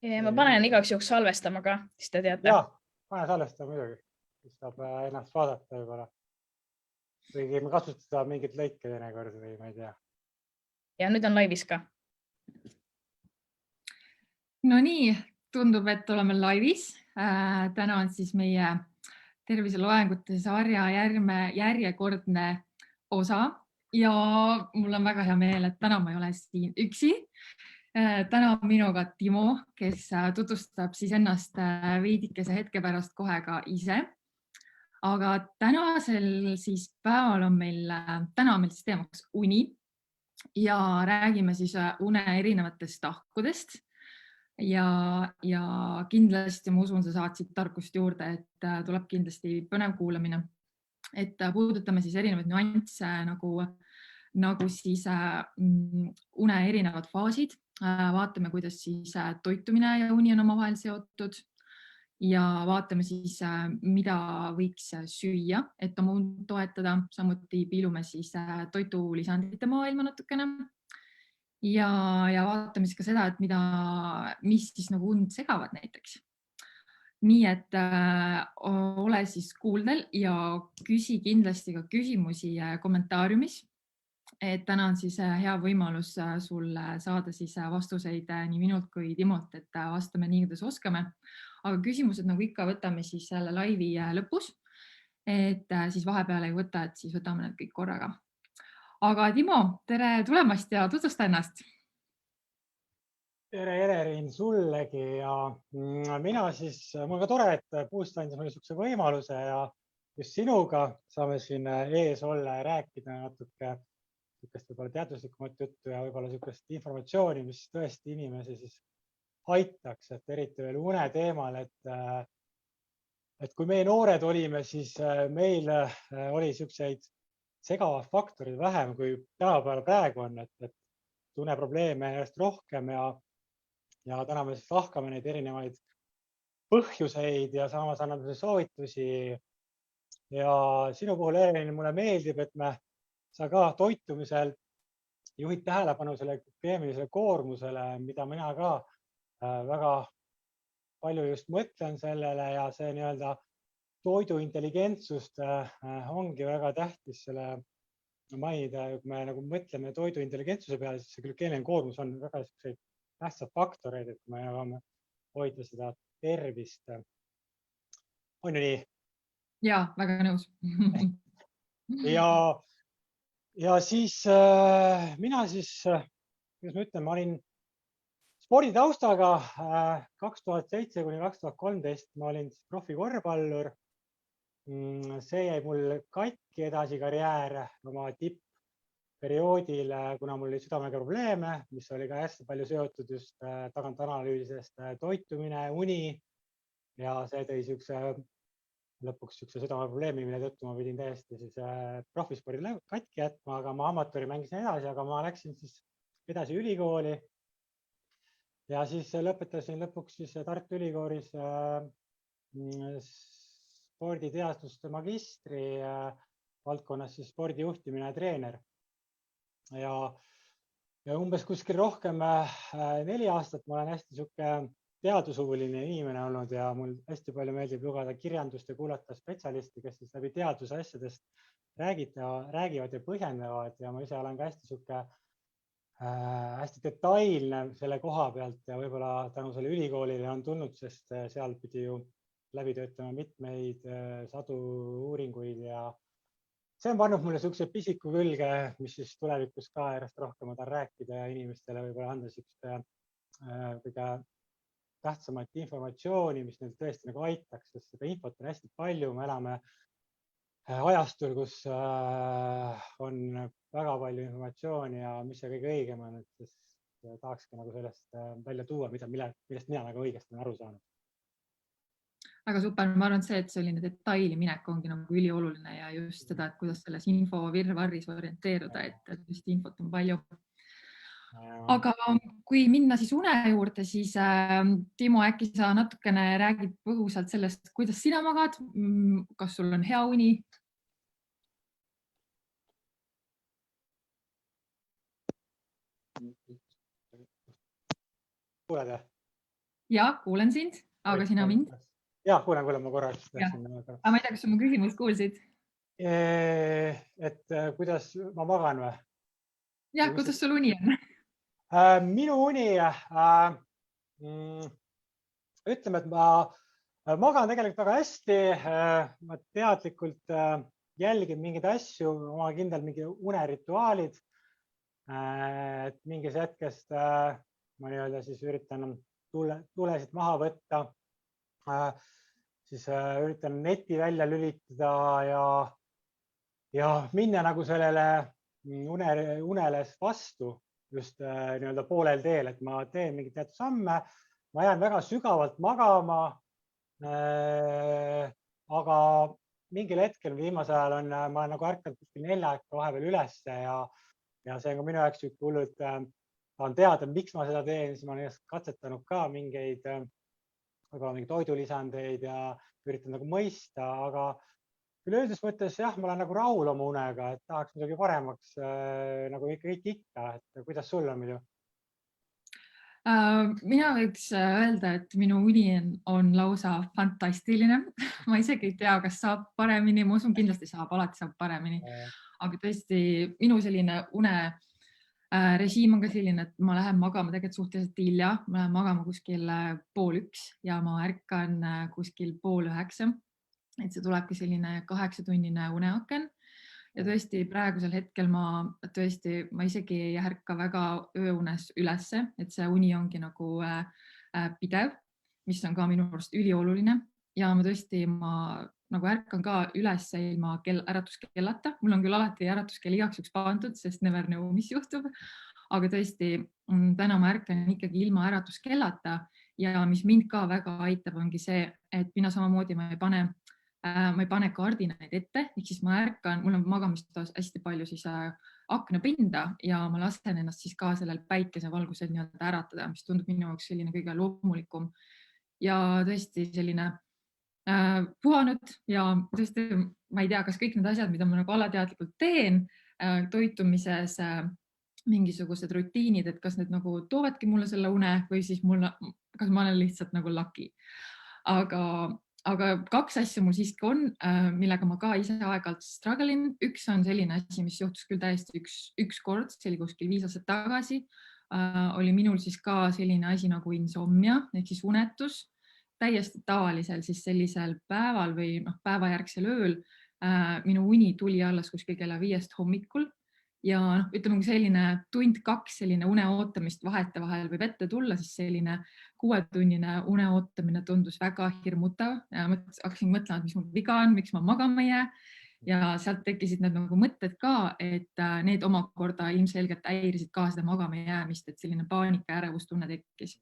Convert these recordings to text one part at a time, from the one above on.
Ma panen igaks juhuks salvestama ka, siis te teate. Jaa, pane salvestama muidugi, siis saab ennast vaadata võib-olla. Või me kasutada mingit lõike teinekord või ma ei tea. Ja nüüd on laivis ka. No nii, tundub, et oleme laivis. Täna on siis meie terviseloengute sarja järjekordne osa ja mul on väga hea meel, et täna ma ei ole siin üksi. Täna on minuga Timo, kes tutvustab siis ennast veidikese hetke pärast kohe ka ise. Aga tänasel siis päeval on meil siis teemaks uni ja räägime siis une erinevatest tahkudest. Ja kindlasti ma usun, sa saad siit tarkust juurde, et tuleb kindlasti põnev kuulamine. Et puudutame siis erinevaid nüansse nagu siis une erinevad faasid. Vaatame, kuidas siis toitumine ja uni on omavahel seotud ja vaatame siis, mida võiks süüa, et oma und toetada. Samuti piilume siis toitulisandite maailma natukene. Ja vaatame siis ka seda, et mis siis nagu und segavad näiteks. Nii et ole siis kuuldel ja küsi kindlasti ka küsimusi kommentaariumis. Et täna on siis hea võimalus sul saada siis vastuseid nii minult kui Timolt, et vastame nii, kuidas oskame. Aga küsimused nagu ikka võtame siis selle laivi lõpus, et siis vahepeal ei võta, et siis võtame need kõik korraga. Aga Timo, tere tulemast ja tutvusta ennast. Tere Elerin sullegi ja mina siis, mul ka tore, et Puust andis mulle niisuguse võimaluse ja just sinuga saame siin ees olla ja rääkida natuke võib-olla teaduslikumat juttu ja võib-olla niisugust informatsiooni, mis tõesti inimesi siis aitaks, et eriti veel une teemal, et kui meie noored olime, siis meil oli niisuguseid segavad faktorid vähem, kui tänapäeval praegu on, et tuneprobleeme järjest rohkem ja täna me siis lahkame neid erinevaid põhjuseid ja samas anname soovitusi. Ja sinu puhul, Elerin, mulle meeldib, et sa ka toitumisel juhid tähelepanu selle keemilisele koormusele, mida mina ka väga palju just mõtlen sellele ja see nii-öelda toidu intelligentsust ongi väga tähtis selle mainida. Kui me nagu mõtleme toidu intelligentsuse peale, siis see glükeemiline koormus on väga tähtsad faktoreid, et me hoida seda tervist. On ju nii? Jaa, väga nõus. Ja siis mina siis, kuidas ma ütlen, ma olin sporditaustaga 2007 kuni 2013 ma olin profikorvpallur. See jäi mul katki edasi karjäär oma tippperioodil, kuna mul oli südamega probleeme, mis oli ka hästi palju seotud just tagantanalüüsisest toitumine, uni ja see tõi lõpuks südameprobleemi, mille tõttu ma pidin täiesti siis profispordile katki jätma, aga ma amatööri mängisin edasi, aga ma läksin siis edasi ülikooli ja siis lõpetasin lõpuks siis Tartu Ülikoolis sporditeaduste magistri valdkonnas siis spordijuhtimine ja treener. Ja umbes kuskil rohkem 4 aastat ma olen hästi teadushuviline inimene olnud ja mul hästi palju meeldib lugeda kirjandust ja kuulata spetsialisti, kes siis läbi teaduse asjadest räägivad ja põhjendavad ja ma ise olen ka hästi detailne selle koha pealt ja võib-olla tänu selle ülikoolile on tulnud, sest seal pidi ju läbi töötama mitmeid sadu uuringuid ja see on pannud mulle niisuguse pisiku külge, mis siis tulevikus ka järjest rohkem ma tahan rääkida ja inimestele võib-olla anda kõige tähtsamat informatsiooni, mis neil tõesti nagu aitaks, sest seda infot on hästi palju. Me elame ajastul, kus on väga palju informatsiooni ja mis see kõige õigem on, et tahakski nagu sellest välja tuua, millest mina nagu õigesti on aru saanud. Väga super, ma arvan, et selline detaili minek ongi nagu ülioluline ja just seda, et kuidas selles info virvarris orienteeruda, et just infot on palju. Aga kui minna siis une juurde, siis Timo, äkki sa natukene räägid põgusalt sellest, kuidas sina magad, kas sul on hea uni? Kuuled? Ja, kuulen sind, aga sina mind? Jah, kuulen, ma korraks. Aga ma ei tea, kas sa mu küsimust kuulsid? Et kuidas ma magan või? Jah, kuidas sul uni on? Minu uni, ütleme, et ma magan tegelikult väga hästi. Ma teadlikult jälgin mingeid asju, oma kindel mingi unerituaalid. Et mingis hetkest ma nii-öelda siis üritan tulesid maha võtta. Siis üritan neti välja lülitada ja minna nagu sellele unele vastu just nii-öelda poolel teel, et ma teen mingeid teatud samme, ma jään väga sügavalt magama. Aga mingil hetkel viimasel ajal ma olen nagu ärkanud kuskil 4 aega vahepeal ülesse ja see on ka minu jaoks hullult, tahan teada, miks ma seda teen, siis ma olen katsetanud ka mingeid toidulisandeid ja üritan nagu mõista, aga üleüldises mõttes jah, ma olen nagu rahul oma unega, et tahaks midagi paremaks nagu kõik ikka, et kuidas sul on muidu? Mina võiks öelda, et minu uni on lausa fantastiline. Ma isegi ei tea, kas saab paremini, ma usun, kindlasti saab, alati saab paremini. Aga tõesti, minu selline une režiim on ka selline, et ma lähen magama tegelikult suhteliselt hilja. Ma lähen magama kuskil 12:30 ja ma ärkan kuskil 8:30. Et see tulebki selline 8-tunnine uneaken. Ja tõesti praegusel hetkel ma isegi ei ärka väga ööunes ülesse, et see uni ongi nagu pidev, mis on ka minu arust ülioluline. Ja ma tõesti nagu ärkan ka ülesse ilma äratuskellata. Mul on küll alati äratuskell igaks juhuks pandud, sest never know, mis juhtub. Aga tõesti, täna ma ärkan ikkagi ilma äratuskellata ja mis mind ka väga aitab, ongi see, et mina samamoodi ma ei pane kardinaid ette, ehk siis ma ärkan, mul on magamistoas hästi palju siis aknapinda ja ma lasen ennast siis ka sellel päikesevalgusel nii-öelda äratada, mis tundub minu jaoks selline kõige loomulikum ja tõesti selline puhanud ja tõesti ma ei tea, kas kõik need asjad, mida ma nagu alateadlikult teen toitumises, mingisugused rutiinid, et kas need nagu toovadki mulle selle une või siis kas ma olen lihtsalt nagu lucky. Aga 2 asja mul siiski on, millega ma ka ise aeg-ajalt struggle'in. Üks on selline asi, mis juhtus küll täiesti üks kord, see oli kuskil 5 aastat tagasi. Oli minul siis ka selline asi nagu insomnia ehk siis unetus. Täiesti tavalisel siis sellisel päeval või päevajärgsel ööl minu uni tuli alles kuskil kella 5 hommikul. Ja ütleme, selline 1-2 selline une ootamist vahetevahel võib ette tulla, siis selline 6-tunnine une ootamine tundus väga hirmutav. Hakkasin mõtlema, et mis mul viga on, miks ma magama ei jää. Ja sealt tekkisid need nagu mõtted ka, et need omakorda ilmselgelt häirisid ka seda magama jäämist, et selline paanika ja ärevustunne tekkis.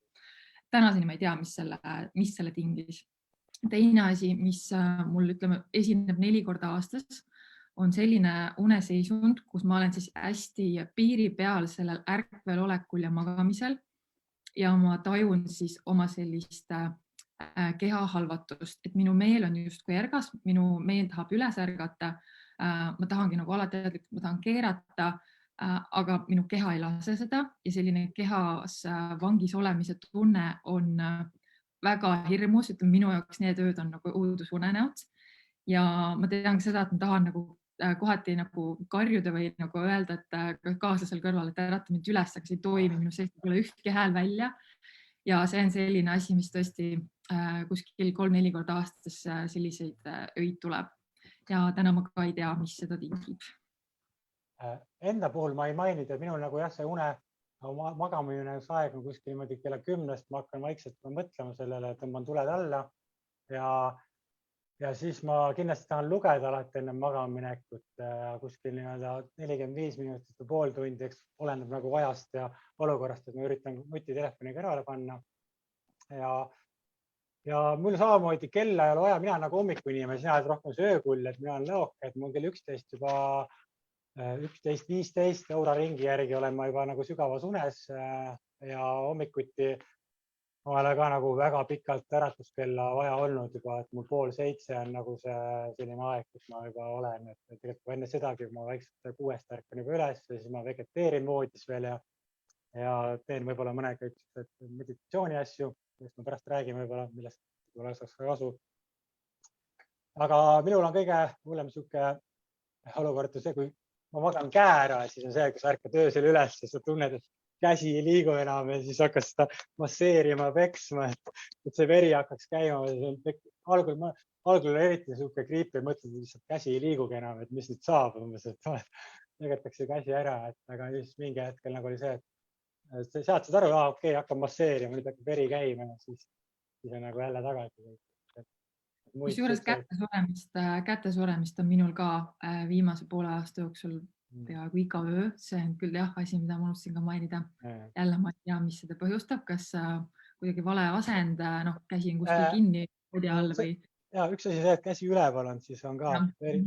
Tänaseni ma ei tea, mis selle tingis. Teine asi, mis mul esineb 4 korda aastas, on selline uneseisund, kus ma olen siis hästi piiri peal sellel ärkvel olekul ja magamisel ja ma tajun siis oma sellist keha halvatust, et minu meel on justkui ärgas, minu meel tahab üles ärgata, ma tahangi nagu alateadlikult, ma tahan keerata, aga minu keha ei lase seda ja selline kehas vangis olemise tunne on väga hirmus, minu jaoks need ööd on nagu õudusunenäod ja ma tean ka seda, et ma tahan nagu kohati nagu karjuda või nagu öelda, et kaaslasel kõrval, et ärata mind üles, aga see ei toimi, minu seest ei tule ühtki hääl välja. Ja see on selline asi, mis tõesti kuskil 3-4 korda aastas selliseid öid tuleb. Ja täna ma ka ei tea, mis seda tingib. Enda puhul ma ei maininud, et minul nagu jah, see magamine aeg on kuskil niimoodi kella 10-st, ma hakkan vaikselt mõtlema sellele, et tõmban tuled alla ja siis ma kindlasti tahan lugeda alati enne magamaminekut kuskil 45 minutit või pool tundi, eks oleneb nagu ajast ja olukorrast, et ma üritan nutitelefoni kõrvale panna. Ja mul samamoodi kella ei ole vaja, mina nagu hommikuinimene, sina oled rohkem söökull, et mina olen lõok, et mul kell 11 juba 11:15 Euraringi järgi olen ma juba nagu sügavas unes ja hommikuti ma olen ka nagu väga pikalt äratuskella vaja olnud juba, et mul 6:30 on nagu see selline aeg, kus ma juba olen, et tegelikult enne sedagi ma vaikselt 6 ärkan juba üles ja siis ma vegeteerin voodis veel ja teen võib-olla mõned meditatsiooni asju millest me pärast räägime võib-olla, millest saaks ka kasu. Aga minul on kõige hullem sihuke olukord see, kui ma magan käe ära, siis on see, kus ärkad öösel üles ja sa tunned, et käsi ei liigu enam ja siis hakkas seda masseerima, peksma, et see veri hakkaks käima. Algul oli eriti sihuke kriip ja mõtled, et lihtsalt käsi ei liigugi enam, et mis nüüd saab, tegetakse käsi ära, aga siis mingi hetkel nagu oli see, et sealt saad aru, okei, hakkab masseerima, nüüd hakkab veri käima ja siis on nagu jälle tagasi. Kusjuures käte suremist on minul ka viimase poole aasta jooksul peaaegu iga öö. See on küll asi, mida ma unustasin ka mainida. Jälle ma ei tea, mis seda põhjustab, kas kuidagi vale asend, käsi on kuskil kinni podi all või... Ja üks asi see, et käsi üleval on, siis on ka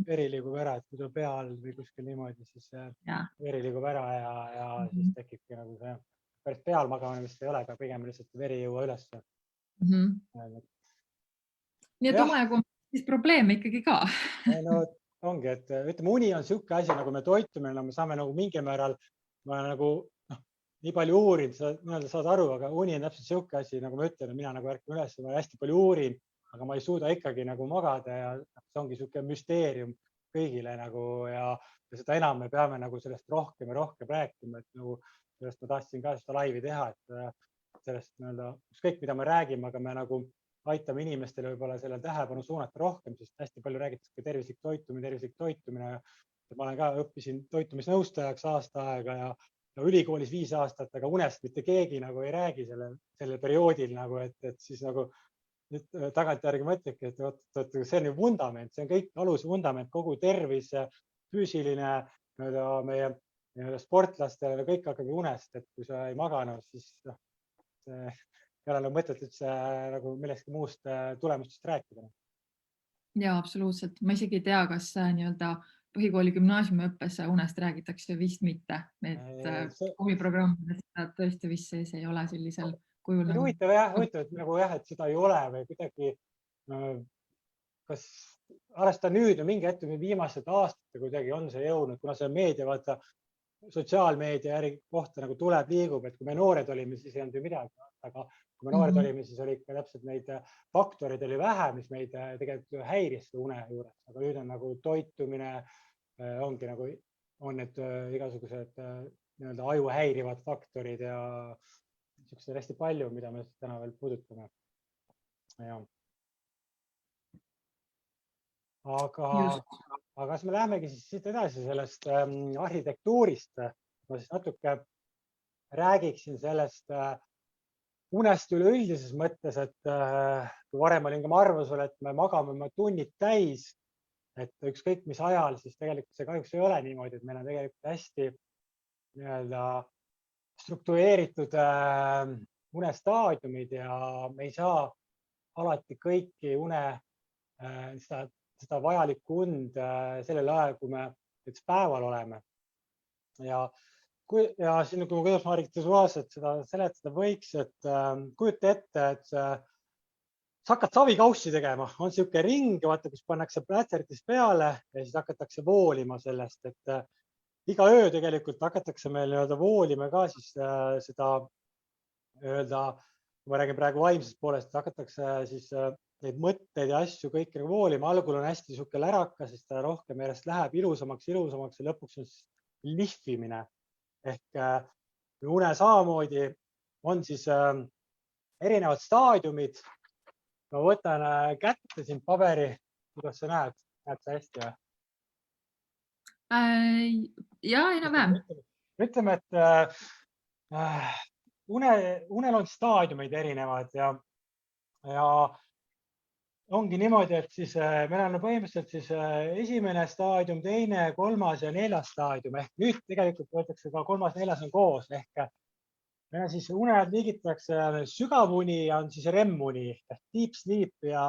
veri liigub ära, et kui ta pea all või kuskil niimoodi, siis veri liigub ära ja siis tekibki nagu see päris peal magamine, mis ei ole, aga pigem lihtsalt veri ei jõua üles. Nii et omajagu on siis probleeme ikkagi ka. No ongi, et ütleme, uni on sihuke asi, nagu me toitume, me saame nagu mingi määral, ma nagu nii palju uurin, saad aru, aga uni on täpselt sihuke asi, nagu ma ütlen, mina nagu ärkan üles, ma hästi palju uurin, aga ma ei suuda ikkagi nagu magada ja see ongi sihuke müsteerium kõigile nagu ja seda enam me peame nagu sellest rohkem ja rohkem rääkima, et nagu sellest ma tahtsin ka seda laivi teha, et sellest ükskõik, mida me räägime, aga me nagu aitame inimestele võib-olla selle tähelepanu suunata rohkem, sest hästi palju räägitakse tervislik toitumine. Ma olen ka õppisin toitumisnõustajaks aasta aega ja ülikoolis 5 aastat, aga unest mitte keegi nagu ei räägi sellel perioodil, nagu, et siis nagu tagantjärgi mõtlebki, et see on ju vundament, see on kõik alusvundament, kogu tervis, füüsiline, meie sportlastele, kõik hakkagi unest, et kui sa ei maganud, siis ei ole mõtet üldse nagu millestki muust tulemustest rääkida. Ja absoluutselt. Ma isegi ei tea, kas põhikooli gümnaasiumiõppes unest räägitakse vist mitte. Et kooliprogrammides tõesti vist sees ei ole sellisel kujul. Huvitav jah, et seda ei ole või kuidagi, kas arvestada nüüd ja mingi hetk viimased aastate kuidagi on see jõudnud, kuna see meedia, vaata, sotsiaalmeedia kohta nagu tuleb, liigub, et kui me noored olime, siis ei olnud ju midagi, aga kui me noored olime, siis oli ikka täpselt neid faktoreid oli vähe, mis meid tegelikult häiris une juures, aga nüüd on nagu toitumine, ongi nagu, on need igasugused aju häirivad faktorid ja niisugused hästi palju, mida me täna veel puudutame. Aga kas me lähemegi siis siit edasi sellest arhitektuurist. Ma siis natuke räägiksin sellest unest üleüldises mõttes, et kui varem olin ka ma arvas, et me magame tunnid täis, et ükskõik mis ajal, siis tegelikult see kahjuks ei ole niimoodi, et meil on tegelikult hästi struktureeritud unestaadiumid ja me ei saa alati kõiki seda vajalikku und sellel ajal, kui me päeval oleme. Ja siin, kuidas ma arhitektuuriliselt seda seletada võiks, et kujuta ette, et sa hakkad savikaussi tegema, on sihuke ring, vaata, kus pannakse plätseritest peale ja siis hakatakse voolima sellest, et iga öö tegelikult hakatakse meil voolima ka siis seda, kui ma räägin praegu vaimsest poolest, hakatakse siis neid mõtteid ja asju kõik voolima. Algul on hästi sihuke läraka, sest ta rohkem järjest läheb ilusamaks ja lõpuks on lihvimine. Ehk une samamoodi on siis erinevad staadiumid. Ma võtan kätte siin paberi, kuidas sa näed? Näed sa hästi või? Ja, enam-vähem. Ütleme, et unel on staadiumeid erinevad ja ongi niimoodi, et siis meil on põhimõtteliselt siis esimene staadium, teine, 3. ja 4. staadium. Ehk nüüd tegelikult võetakse ka 3. ja 4. on koos. Ehk meil on siis uned liigitatakse sügavuni ja on siis REM-uni, deep sleep ja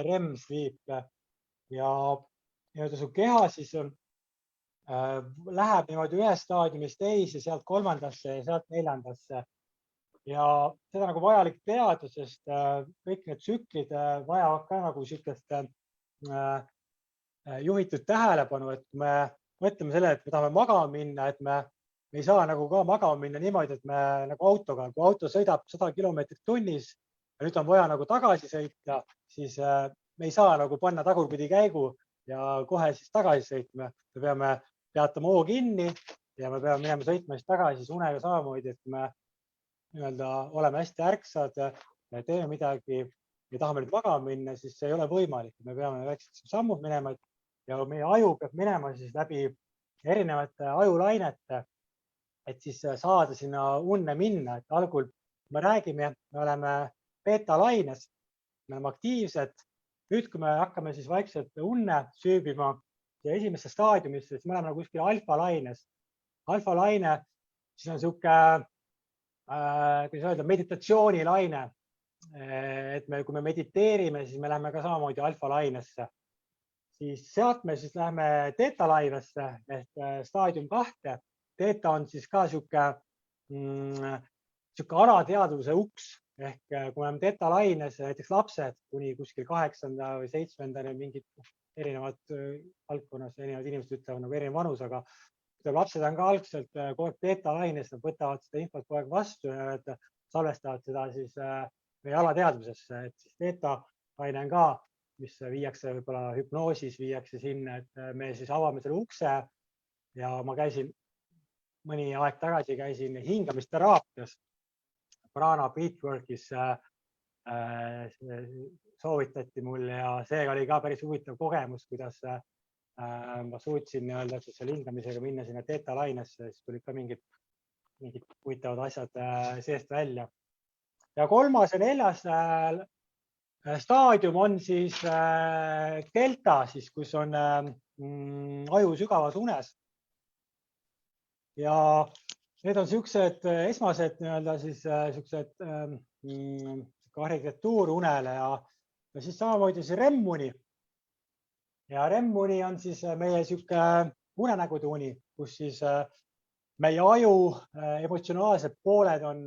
REM sleep. Ja su keha siis läheb niimoodi ühest staadiumist teise, sealt 3. ja sealt 4. Ja seda nagu vajalik teada, sest kõik need tsüklid vajavad ka nagu sellist juhitud tähelepanu, et me mõtleme selle, et me tahame magama minna, et me ei saa nagu ka magama minna niimoodi, et me nagu autoga, kui auto sõidab 100 km/h, nüüd on vaja nagu tagasi sõita, siis me ei saa nagu panna tagurpidi käigu ja kohe siis tagasi sõitma. Me peame peatama hoo kinni ja me peame minema sõitma siis tagasi siis unega samamoodi, et me oleme hästi ärksad, teeme midagi ja tahame nüüd magama minna, siis see ei ole võimalik. Me peame väiksed sammud minema ja meie aju peab minema siis läbi erinevate ajulainete, et siis saada sinna unne minna. Et algul me räägime, me oleme beeta-laines, me oleme aktiivsed. Nüüd, kui me hakkame siis vaikselt unne süübima ja esimesse staadiumisse, siis me oleme kuskil alfa-laines. Alfa-laine, siis on niisugune, kuidas öelda, meditatsioonilaine. Et kui me mediteerime, siis me läheme ka samamoodi alfa-lainesse. Siis sealt me siis läheme teeta-lainesse ehk staadium 2. Teeta on siis ka niisugune alateadvuse uks. Ehk kui me oleme teeta-laines, näiteks lapsed kuni kuskil 8. või 7. mingid erinevad valdkonnas, erinevad inimesed ütlevad nagu erinev vanus, aga lapsed on ka algselt kogu aeg teeta-laines, nad võtavad seda infot kogu aeg vastu ja salvestavad seda siis meie alateadvusesse. Et siis teeta-laine on ka, mis viiakse võib-olla hüpnoosis, viiakse sinna, et me siis avame selle ukse ja ma käisin mõni aeg tagasi hingamisteraapias. Prana Breathworkis soovitati mul ja seega oli ka päris huvitav kogemus, kuidas ma suutsin selle hingamisega minna sinna teeta-lainesse, siis tulid ka mingid huvitavad asjad seest välja. Ja 3. ja 4. staadium on siis delta, siis, kus on aju sügavas unes. Ja need on niisugused esmased niisugused arhitektuur unele ja siis samamoodi see REM-uni. Ja REM-uni on siis meie niisugune unenägude uni, kus siis meie aju emotsionaalsed pooled on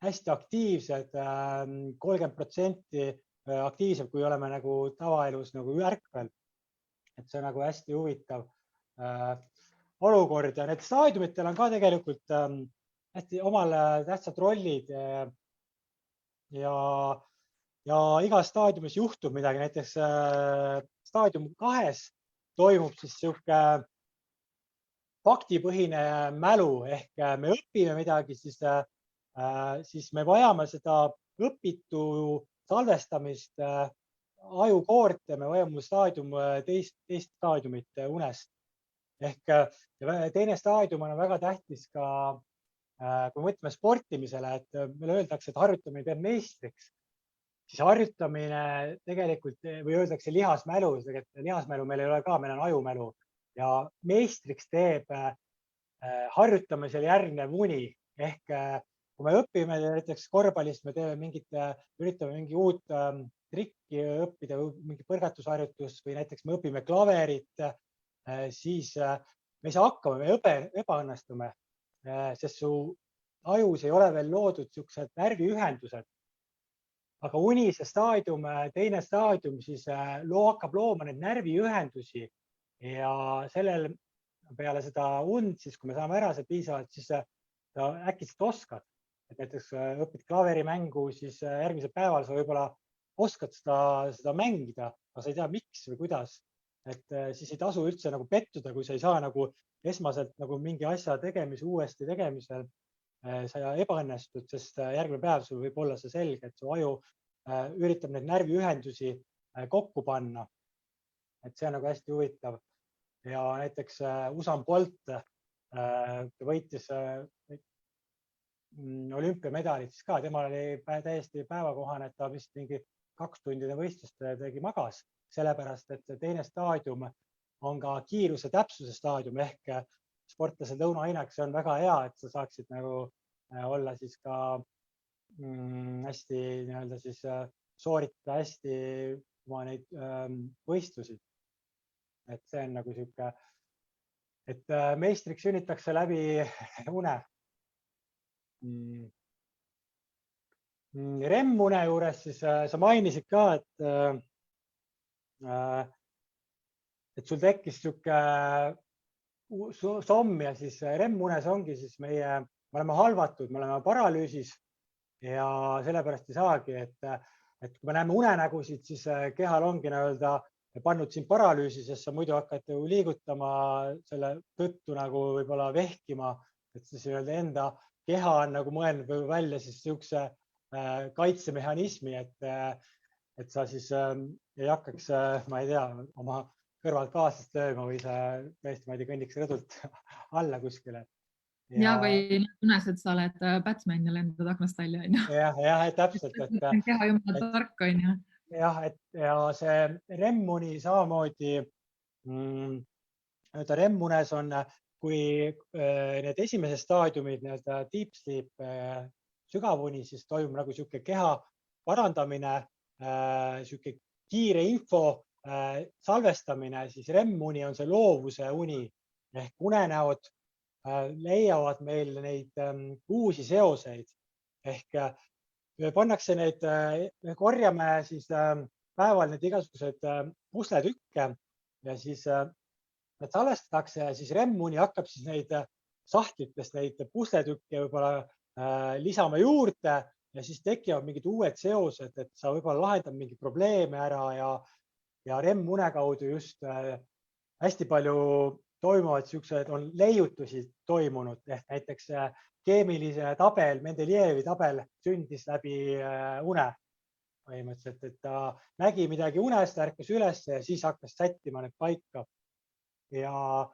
hästi aktiivsed, 30% aktiivsed, kui oleme nagu tavaelus nagu ärkvel. Et see on nagu hästi huvitav olukord ja need staadiumitel on ka tegelikult hästi omal tähtsad rollid ja igas staadiumis juhtub midagi. Näiteks staadium 2 toimub siis niisugune faktipõhine mälu ehk me õpime midagi, siis me vajame seda õpitu salvestamist ajukoorte, me vajame teist staadiumit unest. Ehk teine staadium on väga tähtis ka, kui mõtleme sportimisele, et meile öeldakse, et harjutamine teeb meistriks, siis harjutamine tegelikult või öeldakse lihasmälu, lihasmälu meil ei ole ka, meil on ajumälu ja meistriks teeb harjutamisel järgnev uni. Ehk kui me õpime näiteks korvpallist, me üritame mingi uut trikki õppida või mingi põrgatusharjutus või näiteks me õpime klaverit, siis me ei saa hakkama, me ebaõnnestume, sest su ajus ei ole veel loodud niisugused närviühendused. Aga uni see staadium, teine staadium siis hakkab looma neid närviühendusi ja sellel peale seda und, siis kui me saame ära see piisavalt, siis äkitselt oskad. Et näiteks õpid klaverimängu, siis järgmisel päeval sa võib-olla oskad seda mängida, aga sa ei tea, miks või kuidas. Et siis ei tasu üldse nagu pettuda, kui sa ei saa nagu esmaselt nagu mingi asja uuesti tegemisel sa ebaõnnestud, sest järgmine päev sul võib olla see selge, et su aju üritab neid närviühendusi kokku panna. Et see on nagu hästi huvitav. Ja näiteks Usain Bolt võitis olümpiamedalit siis ka, temal oli täiesti päevakohane, et ta vist mingi 2 tundide võistlust magas. Sellepärast, et teine staadium on ka kiiruse täpsuse staadium ehk sportlased lõunaainaks on väga hea, et sa saaksid nagu olla siis ka hästi siis sooritada hästi oma neid võistlusi. Et see on nagu niisugune, et meistriks sünnitakse läbi une. REM-une juures siis sa mainisid ka, et sul tekkis niisugune somm ja siis REM-unes ongi siis me oleme halvatud, me oleme paralüüsis ja sellepärast ei saagi, et kui me näeme unenägusid, siis kehal ongi pannud siin paralüüsi, sest sa muidu hakkad ju liigutama selle tõttu nagu võib-olla vehkima, et siis enda keha on nagu mõelnud välja siis niisuguse kaitsemehhanismi, et sa siis ei hakkaks, ma ei tea, oma kõrvalt kaaslast lööma või sa tõesti, ma ei tea, kõnniks rõdult alla kuskile. Ja või unes, et sa oled Batman ja lendad aknast välja. Jah, täpselt. Keha jumala tark on ju. Jah, ja see REM-uni samamoodi, REM-unes on, kui need esimesed staadiumid, deep sleep, sügavuni, siis toimub nagu sihuke keha parandamine, sihuke kiire info salvestamine, siis REM-uni on see loovuse uni ehk unenäod leiavad meil neid uusi seoseid ehk pannakse neid, korjame siis päeval need igasugused pusletükke ja siis need salvestatakse ja siis REM-uni hakkab siis neid sahtlitest neid pusletükke võib-olla lisama juurde ja siis tekivad mingid uued seosed, et sa võib-olla lahendad mingi probleeme ära ja REM-une kaudu just hästi palju toimuvad siuksed, on leiutusi toimunud ehk näiteks keemilise tabel, Mendelejevi tabel sündis läbi une põhimõtteliselt, et ta nägi midagi unest, ärkas üles ja siis hakkas sättima need paika. Ja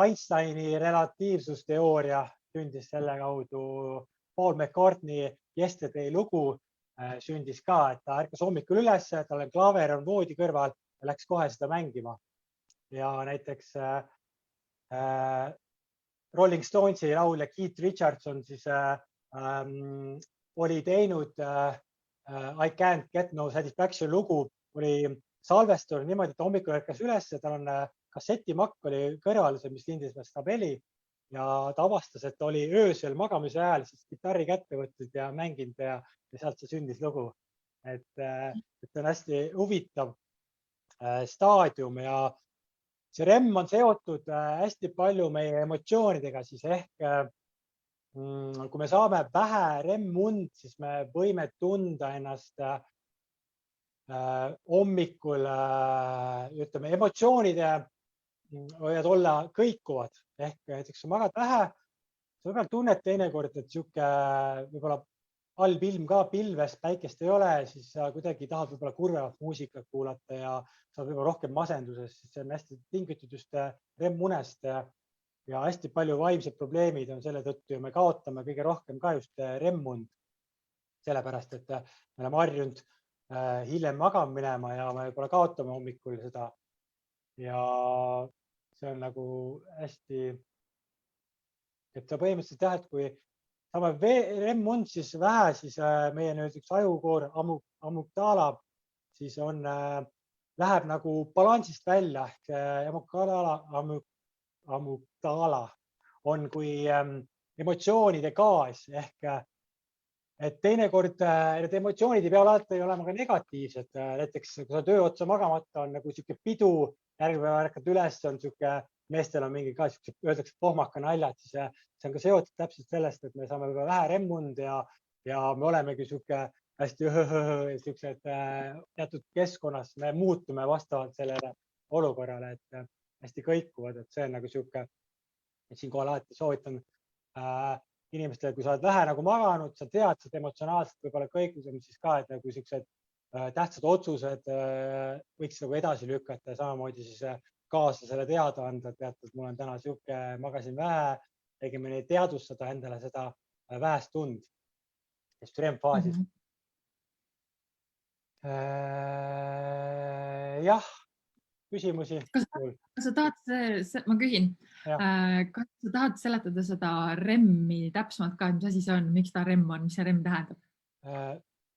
Einsteini relatiivsusteooria sündis selle kaudu, Paul McCartney Yesterday lugu sündis ka, et ta ärkas hommikul üles, tal klaaver on voodi kõrval ja läks kohe seda mängima. Ja näiteks Rolling Stonesi laulja Keith Richardson siis oli teinud I Can't Get No Satisfaction lugu, oli salvestunud niimoodi, et hommikul ärkas üles, tal on kassetimakk oli kõrval, mis lindistas tabeli ja ta avastas, et oli öösel magamise ajal siis kitarri kätte võtnud ja mänginud ja sealt see sündis lugu. Et on hästi huvitav staadium ja see REM on seotud hästi palju meie emotsioonidega, siis ehk kui me saame vähe REM-und, siis me võime tunda ennast hommikul, ütleme, emotsioonide võivad olla kõikuvad ehk näiteks kui magad vähe, sa võib-olla tunned teinekord, et sihuke võib-olla halb ilm ka pilves, päikest ei ole, siis sa kuidagi tahad võib-olla kurvemat muusikat kuulata ja sa oled võib-olla rohkem masenduses, siis see on hästi tingitud just REM-unest ja hästi palju vaimsed probleemid on selle tõttu ja me kaotame kõige rohkem ka just REM-und. Sellepärast, et me oleme harjunud hiljem magama minema ja me võib-olla kaotame hommikul seda. Ja see on nagu hästi, et sa põhimõtteliselt jah, et kui saame REM-und siis vähe, siis meie nüüd üks ajukoor amygdala siis on, läheb nagu balansist välja ehk amygdala on kui emotsioonide gaas ehk et teinekord need emotsioonid ei pea alati olema ka negatiivsed. Näiteks kui sa töö otsa magamata on nagu sihuke pidu, järgmine päev ärkad üles, on sihuke, meestel on mingi ka sihuke, öeldakse pohmaka naljad, siis see on ka seotud täpselt sellest, et me saame väga vähe REM-und ja me olemegi sihuke hästi siuksed teatud keskkonnas, me muutume vastavalt sellele olukorrale, et hästi kõikuvad, et see on nagu sihuke, et siinkohal alati soovitan inimestele, kui sa oled vähe nagu maganud, sa tead, sa emotsionaalselt võib-olla kõikusem, siis ka, et nagu siuksed tähtsad otsused võiks nagu edasi lükata ja samamoodi siis kaaslasele teada anda, teatud, mul on täna sihuke, magasin vähe, tegime neid teadvustada endale seda vähest tund, just REM-faasis. Jah, küsimusi. Kas sa tahad, ma küsin, kas sa tahad seletada seda REM-i täpsemalt ka, mis asi see on, miks ta REM on, mis see REM tähendab?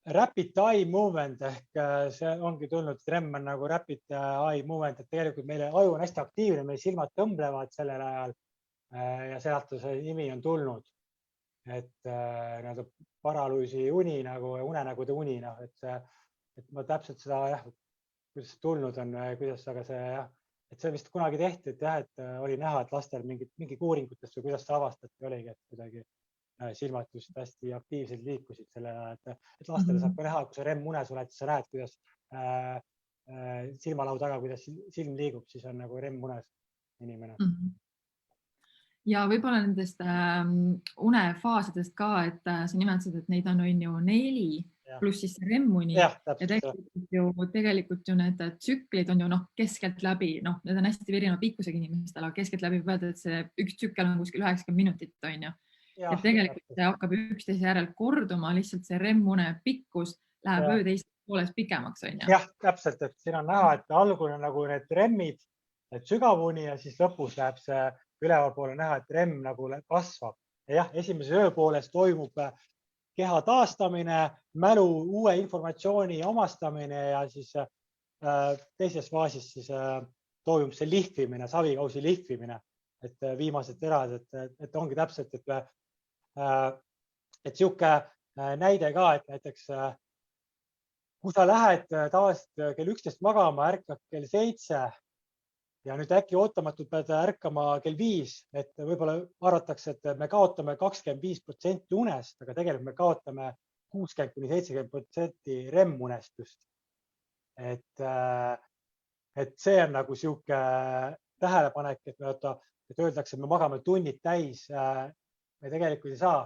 Rapid eye movement ehk see ongi tulnud, REM on nagu rapid eye movement, et tegelikult meie aju on hästi aktiivne, meie silmad tõmblevad sellel ajal ja sealt see nimi on tulnud. Et paralüüsi uni nagu unenägude uni, et ma täpselt seda jah, kuidas see tulnud on, kuidas, aga see jah, et see vist kunagi tehti, et jah, et oli näha, et lastel mingi uuringutest või kuidas see avastati oligi, et kuidagi silmad just hästi aktiivselt liikusid selle ajal, et lastele saab ka näha, kui sa REM-unes oled, sa näed, kuidas silmalau taga, kuidas silm liigub, siis on nagu REM-unes inimene. Ja võib-olla nendest unefaasidest ka, et sa nimetasid, et neid on ju 4 pluss siis REM-uni ja tegelikult ju need tsüklid on ju keskelt läbi, need on hästi erineva pikkusega inimestel, aga keskelt läbi võib öelda, et see üks tsükkel on kuskil 90 minutit, on ju. Ja tegelikult see hakkab üksteise järel korduma, lihtsalt see REM-une pikkus läheb öö teisest poolest pikemaks, on ju. Jah, täpselt, et siin on näha, et algul on nagu need REM-id, et sügavuni ja siis lõpus läheb see üleval poole näha, et REM nagu kasvab. Ja jah, esimeses ööpooles toimub keha taastamine, mälu uue informatsiooni omastamine ja siis teises faasis siis toimub see lihvimine, savikausi lihvimine, et viimased terad, et ongi täpselt, et sihuke näide ka, et näiteks kui sa lähed tavaliselt kell 11 magama, ärkad kell 7 ja nüüd äkki ootamatult pead ärkama kell 5, et võib-olla arvatakse, et me kaotame 25% unest, aga tegelikult me kaotame 60–70% REM-unest just. Et see on nagu sihuke tähelepanek, et öeldakse, et me magame tunnid täis. Me tegelikult ei saa.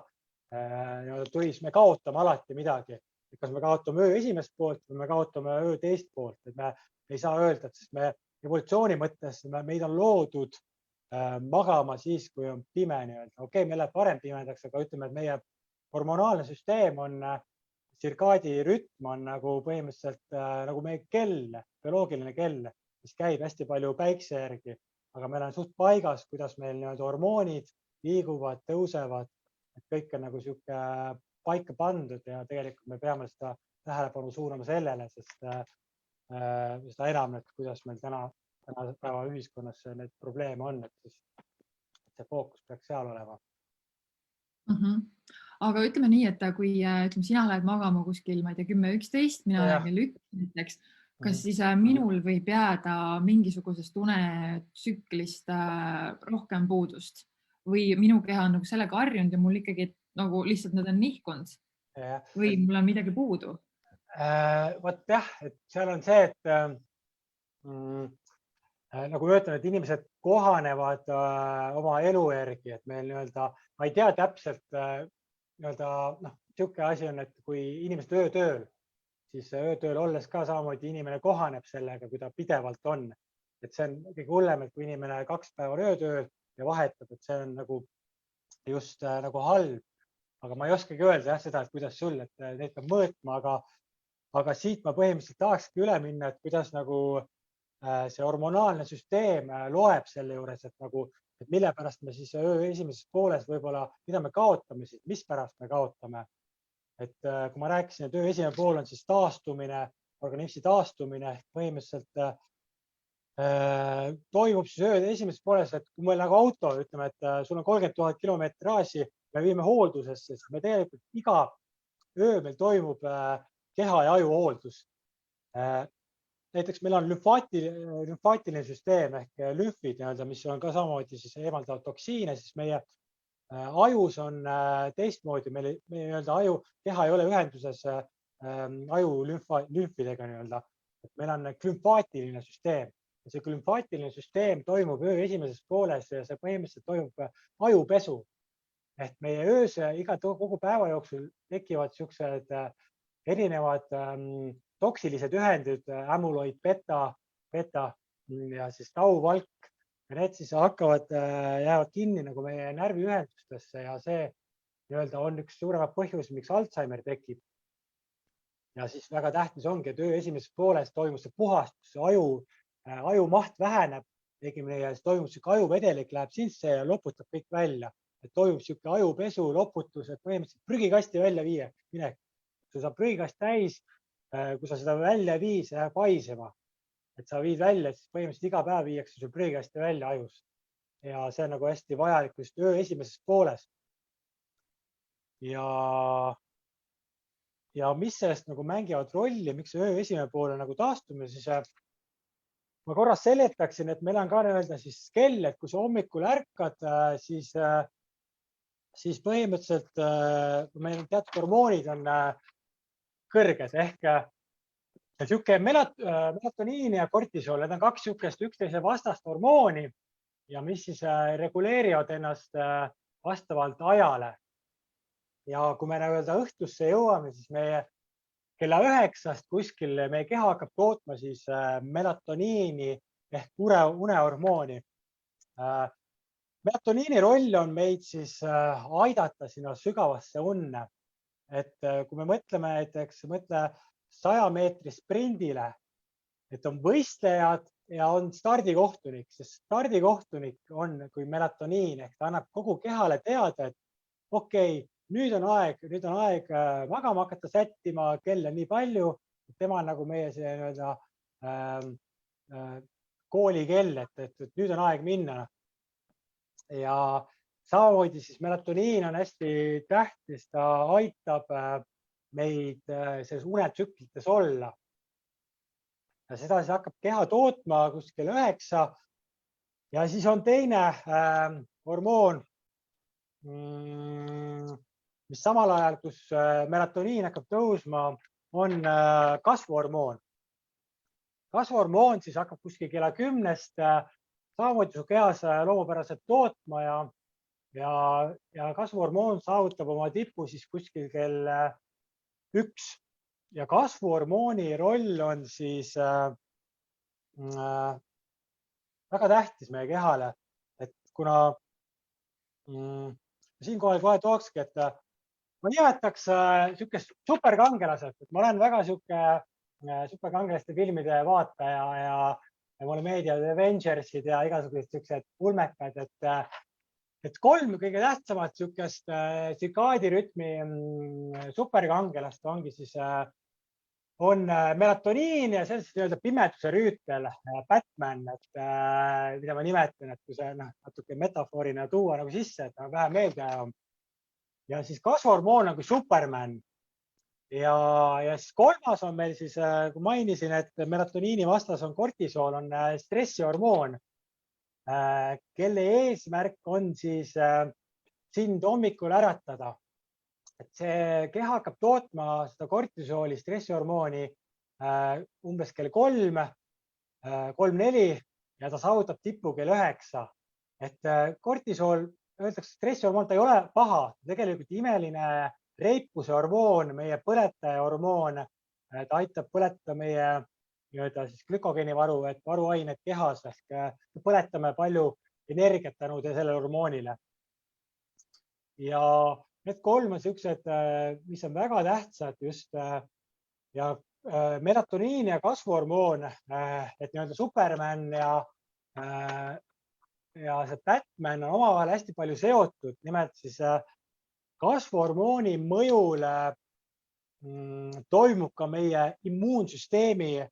Me kaotame alati midagi. Kas me kaotame öö esimest poolt või me kaotame öö teist poolt. Et me ei saa öelda, et me evolutsiooni mõttes meid on loodud magama siis, kui on pime. Okei, meil läheb parem pimedaks, aga ütleme, et meie hormonaalne süsteem on, tsirkaadi-rütm on nagu põhimõtteliselt nagu meie kell, bioloogiline kell, mis käib hästi palju päikse järgi, aga meil on suht paigas, kuidas meil hormoonid liiguvad, tõusevad, et kõik on nagu sihuke paika pandud ja tegelikult me peame seda tähelepanu suunama sellele, sest seda enam, et kuidas meil tänapäeva ühiskonnas need probleeme on, et siis see fookus peaks seal olema. Aga ütleme nii, et kui sina lähed magama kuskil, ma ei tea, 10-11, mina lähen kell 1 näiteks, kas siis minul võib jääda mingisugusest unetsüklist rohkem puudust või minu keha on nagu sellega harjunud ja mul ikkagi nagu lihtsalt need on nihkunud või mul on midagi puudu? Vot jah, et seal on see, et nagu ma ütlen, et inimesed kohanevad oma elu järgi, et meil ma ei tea täpselt, sihuke asi on, et kui inimesed öötööl, siis öötööl olles ka samamoodi inimene kohaneb sellega, kui ta pidevalt on. Et see on kõige hullem, et kui inimene 2 päeva öötööl ja vahetab, et see on nagu just nagu halb. Aga ma ei oskagi öelda seda, et kuidas sul, et neid peab mõõtma, aga siit ma põhimõtteliselt tahakski üle minna, et kuidas nagu see hormonaalne süsteem loeb selle juures, et mille pärast me siis öö esimeses pooles võib-olla, mida me kaotame siis, mis pärast me kaotame. Et kui ma rääkisin, et öö esimene pool on siis taastumine, organismi taastumine, põhimõtteliselt toimub siis öö esimeses pooles, et kui meil nagu auto, ütleme, et sul on 30 000 kilomeetraasi, me viime hooldusesse, siis me tegelikult iga öö meil toimub keha ja aju hooldus. Näiteks meil on lümfaatiline süsteem ehk lümfid, mis on ka samamoodi siis eemaldavad toksiine, siis meie ajus on teistmoodi, meie aju keha ei ole ühenduses aju lümfidega. Meil on lümfaatiline süsteem ja see lümfaatiline süsteem toimub öö esimeses pooles ja see põhimõtteliselt toimub ajupesu. Ehk meie öös kogu päeva jooksul tekivad siuksed erinevad toksilised ühendid, amüloid, beta ja siis tauvalk. Ja need siis jäävad kinni nagu meie närviühendustesse ja see on üks suurema põhjus, miks Alzheimer tekib. Ja siis väga tähtis ongi, et öö esimeses pooles toimub see puhastus, aju maht väheneb, siis toimub siuke ajuvedelik, läheb sisse ja loputab kõik välja. Et toimub siuke ajupesu, loputus, et põhimõtteliselt prügikasti välja minek. Sa saab prügikast täis, kui sa seda välja vii, see jääb paisema. Et sa viid välja, siis põhimõtteliselt iga päev viiakse sul prügikasti välja ajust. Ja see on nagu hästi vajalik just öö esimeses pooles. Ja mis sellest nagu mängivad rolli, miks öö esimene pool on nagu taastumine, siis ma korras seletaksin, et meil on ka siis kell, et kui sa hommikul ärkad, siis siis põhimõtteliselt kui meil teatud hormoonid on kõrged ehk niisugune melatoniin ja kortisool, need on kaks niisugust üksteise vastast hormooni ja mis siis reguleerivad ennast vastavalt ajale. Ja kui me õhtusse jõuame, siis meie kella 9 kuskil meie keha hakkab tootma siis melatoniini ehk unehormooni. Melatoniini roll on meid siis aidata sinna sügavasse unne. Et kui me mõtleme näiteks 100 meetri sprindile, et on võistlejad ja on stardikohtunik, sest stardikohtunik on kui melatoniin ehk ta annab kogu kehale teada, et okei, nüüd on aeg magama hakata sättima, kell on nii palju, tema on nagu meie see koolikell, et nüüd on aeg minna. Ja samamoodi siis melatoniin on hästi tähtis, ta aitab meid selles unetsüklites olla. Ja seda siis hakkab keha tootma kuskil 9 ja siis on teine hormoon, mis samal ajal, kus melatoniin hakkab tõusma, on kasvuhormoon. Kasvuhormoon siis hakkab kuskil kella 10-st samamoodi su kehas loomupäraselt tootma ja kasvuhormoon saavutab oma tipu siis kuskil kell 1. Ja kasvuhormooni roll on siis väga tähtis meie kehale, et kuna siinkohal kohe tookski, et ma nimetaks niisugust superkangelaselt, et ma olen väga superkangelaste filmide vaataja ja mulle meeldivad Avengersid ja igasugused niisugused ulmekad, et 3 kõige tähtsamat niisugust tsirkaadirütmi superkangelast ongi siis on melatoniin ja see on siis pimeduse rüütel, Batman, mida ma nimetan, et kui see natuke metafoorina tuua nagu sisse, et vähe meelde ajab. Ja siis kasvuhormoon on kui Superman. Ja siis 3. on meil siis, kui mainisin, et melatoniini vastas on kortisool, on stressihormoon, kelle eesmärk on siis sind hommikul äratada. Et see keha hakkab tootma seda kortisooli, stressihormooni umbes kell 3, 3-4 ja ta saavutab tipu kell 9. Et kortisool, öeldakse stressihormoon, ta ei ole paha, tegelikult imeline reipuse hormoon, meie põletaja hormoon, ta aitab põletada meie siis glükogeenivaru, et varuained kehas ehk põletame palju energiat tänu sellele hormoonile. Ja need 3 on niisugused, mis on väga tähtsad just ja melatoniin ja kasvuhormoon, et Superman ja see Batman on omavahel hästi palju seotud, nimelt siis kasvuhormooni mõjul toimub ka meie immuunsüsteemi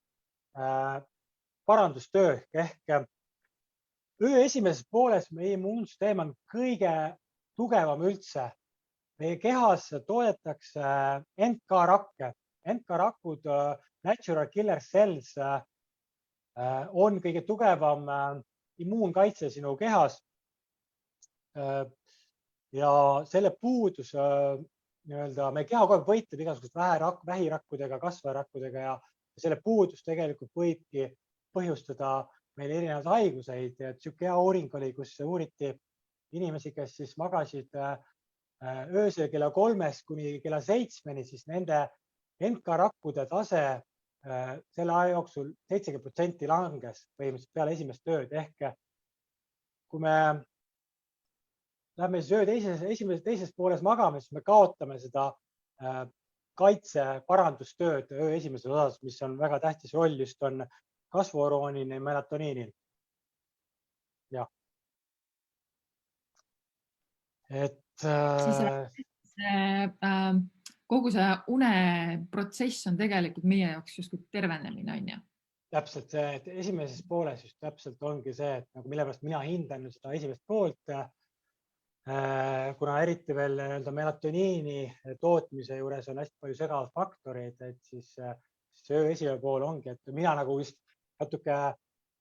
parandustöö ehk öö esimeses pooles meie immuunsüsteem on kõige tugevam üldse. Meie kehas toodetakse NK-rakke. NK-rakud, natural killer cells, on kõige tugevam immuunkaitse sinu kehas. Ja selle puudus, meie keha kogu aeg võitleb igasugust vähirakkudega, kasvajarakkudega ja selle puudus tegelikult võibki põhjustada meil erinevaid haiguseid. Niisugune hea uuring oli, kus uuriti inimesi, kes siis magasid öösel kella 3-st kuni kella 7-ni, siis nende NK-rakkude tase selle aja jooksul 70% langes põhimõtteliselt peale esimest tööd. Ehk kui me lähme siis öö teises pooles magama, siis me kaotame seda kaitse parandustööd öö esimeses osas, mis on väga tähtis roll just on kasvuhormoonil ja melatoniinil. Jah. Et kogu see uneprotsess on tegelikult meie jaoks justkui tervenemine, on ju? Täpselt see, et esimeses pooles just täpselt ongi see, et nagu mille pärast mina hindan seda esimest poolt, kuna eriti veel melatoniini tootmise juures on hästi palju segavad faktoreid, et siis öö esimene pool ongi, et mina nagu just natuke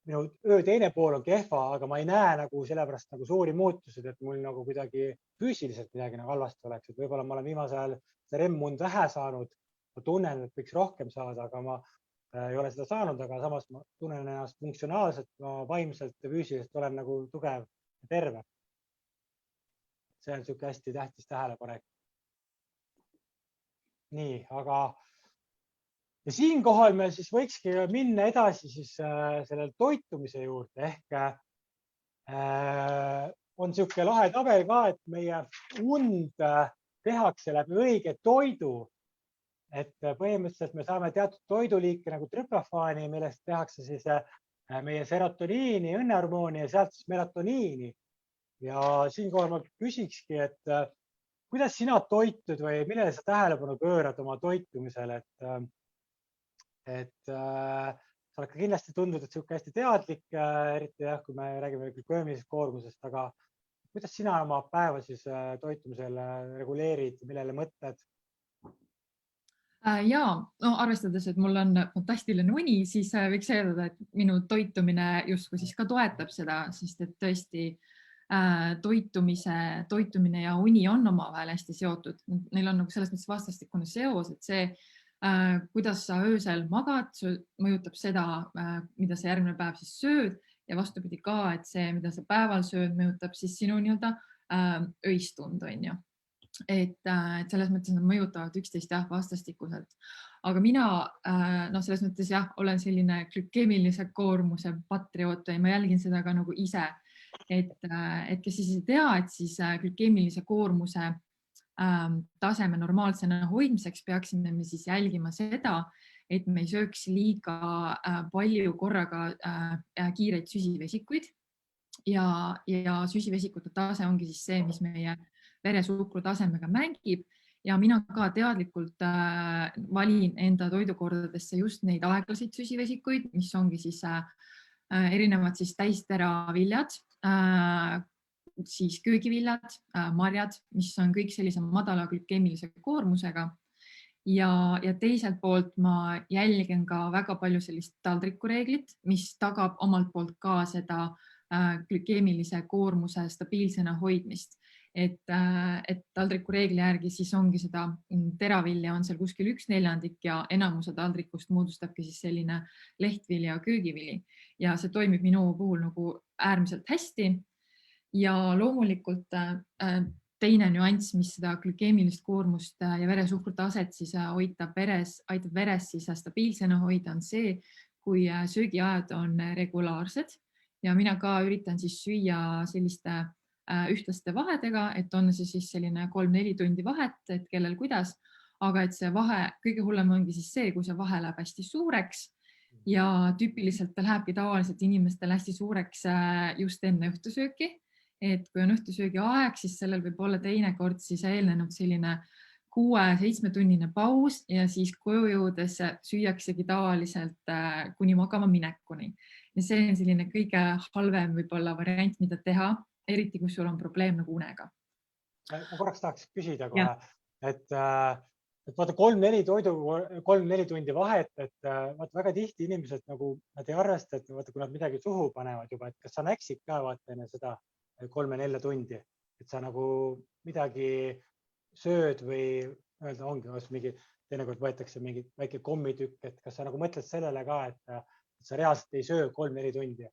minu öö teine pool on kehva, aga ma ei näe nagu sellepärast nagu suuri muutused, et mul nagu kuidagi füüsiliselt midagi nagu halvasti oleks, et võib-olla ma olen viimasel ajal REM-und vähe saanud. Ma tunnen, et võiks rohkem saada, aga ma ei ole seda saanud, aga samas ma tunnen ennast funktsionaalselt, ma vaimselt ja füüsiliselt olen nagu tugev ja terve. See on niisugune hästi tähtis tähelepanek. Nii, aga ja siinkohal me siis võikski minna edasi siis sellel toitumise juurde ehk on niisugune lahe tabel ka, et meie und tehakse läbi õige toidu. Et põhimõtteliselt me saame teatud toiduliike nagu trüptofaani, millest tehakse siis meie serotoniini, õnnehormooni ja sealt siis melatoniini. Ja siinkohal ma küsikski, et kuidas sina toitud või millele sa tähelepanu pöörad oma toitumisele, et sa oled ka kindlasti tundnud, et niisugune hästi teadlik, eriti jah, kui me räägime glükoomilisest koormusest, aga kuidas sina oma päeva siis toitumisel reguleerid, millele mõtled? Ja, no arvestades, et mul on fantastiline uni, siis võiks öelda, et minu toitumine justkui siis ka toetab seda, sest et tõesti toitumine ja uni on omavahel hästi seotud. Neil on nagu selles mõttes vastastikune seos, et see, kuidas sa öösel magad, mõjutab seda, mida sa järgmine päev siis sööd ja vastupidi ka, et see, mida sa päeval sööd, mõjutab siis sinu nii-öelda öistund, on ju. Et selles mõttes nad mõjutavad üksteist jah vastastikuselt. Aga mina selles mõttes jah, olen selline glükeemilise koormuse patrioot ja ma jälgin seda ka nagu ise. Et kes siis ei tea, et siis glükeemilise koormuse taseme normaalsena hoidmiseks peaksime me siis jälgima seda, et me ei sööks liiga palju korraga kiireid süsivesikuid ja süsivesikute tase ongi siis see, mis meie veresuhkru tasemega mängib ja mina ka teadlikult valin enda toidukordadesse just neid aeglaseid süsivesikuid, mis ongi siis erinevad siis täisteraviljad, siis köögiviljad, marjad, mis on kõik sellise madala glükeemilise koormusega ja teiselt poolt ma jälgen ka väga palju sellist taldrikureeglit, mis tagab omalt poolt ka seda glükeemilise koormuse stabiilsena hoidmist. Et taldriku reegli järgi siis ongi seda teravilja on seal kuskil 1/4 ja enamuse taldrikust moodustabki siis selline lehtvili ja köögivili ja see toimib minu puhul nagu äärmiselt hästi ja loomulikult teine nüanss, mis seda glükeemilist koormust ja veresuhkru taset siis aitab veres siis stabiilsena hoida, on see, kui söögiajad on regulaarsed ja mina ka üritan siis süüa selliste ühtlaste vahedega, et on see siis selline 3-4 tundi vahet, et kellel kuidas, aga et see vahe, kõige hullem ongi siis see, kui see vahe läheb hästi suureks ja tüüpiliselt ta lähebki tavaliselt inimestel hästi suureks just enne õhtusööki, et kui on õhtusöögi aeg, siis sellel võib olla teinekord siis eelnenud selline 6-7 tunnine paus ja siis koju jõudes süüaksegi tavaliselt kuni magama minekuni. Ja see on selline kõige halvem võib-olla variant, mida teha, eriti kui sul on probleem nagu unega. Ma korraks tahaks küsida kohe, et vaata 3-4 tundi vahet, et vaata väga tihti inimesed nagu nad ei arvesta, et vaata, kui nad midagi suhu panevad juba, et kas sa näksid ka vaata enne seda 3-4 tundi, et sa nagu midagi sööd või öelda ongi, mingi teinekord võetakse mingi väike kommitükk, et kas sa nagu mõtled sellele ka, et sa reaalselt ei söö 3-4 tundi?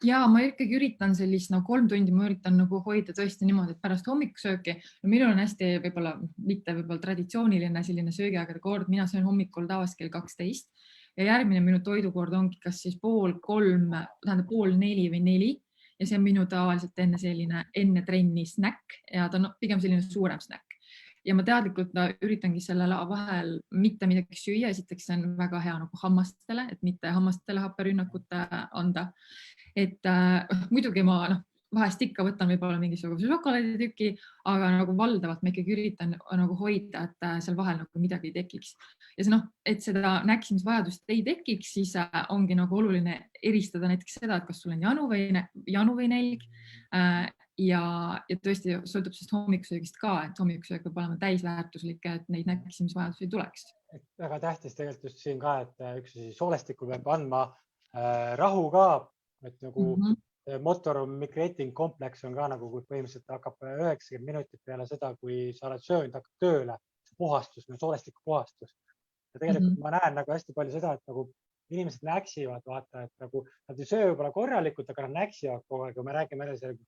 Ja ma ikkagi üritan sellist 3 tundi, ma üritan nagu hoida tõesti niimoodi, et pärast hommikusööki, minul on hästi mitte traditsiooniline selline söögiaegade kord, mina söön hommikul tavaliselt kell 12 ja järgmine minu toidukord ongi kas siis 2:30, tähendab 3:30 või 4 ja see on minu tavaliselt enne trenni snäkk ja ta on pigem selline suurem snäkk. Ja ma teadlikult üritangi sellel vahel mitte midagi süüa, esiteks see on väga hea nagu hammastele, et mitte hammastele happerünnakut anda. Et muidugi ma vahest ikka võtan võib-olla mingisuguse šokolaaditüki, aga nagu valdavalt ma ikkagi üritan nagu hoida, et seal vahel nagu midagi ei tekiks. Ja see et seda näksimisvajadust ei tekiks, siis ongi nagu oluline eristada näiteks seda, et kas sul on janu või nälg ja tõesti sõltub sellest hommikusöögist ka, et hommikusöök peab olema täisväärtuslik, et neid näksimisvajadusi ei tuleks. Väga tähtis tegelikult just siin ka, et üks soolestikku peab andma rahu ka, et nagu motormikreeting kompleks on ka nagu põhimõtteliselt hakkab 90 minutit peale seda, kui sa oled söönud, hakkab tööle puhastus, soolestiku puhastus. Ja tegelikult ma näen nagu hästi palju seda, et nagu inimesed näksivad, vaata, et nagu nad ei söö võib-olla korralikult, aga nad näksivad kogu aeg. Me räägime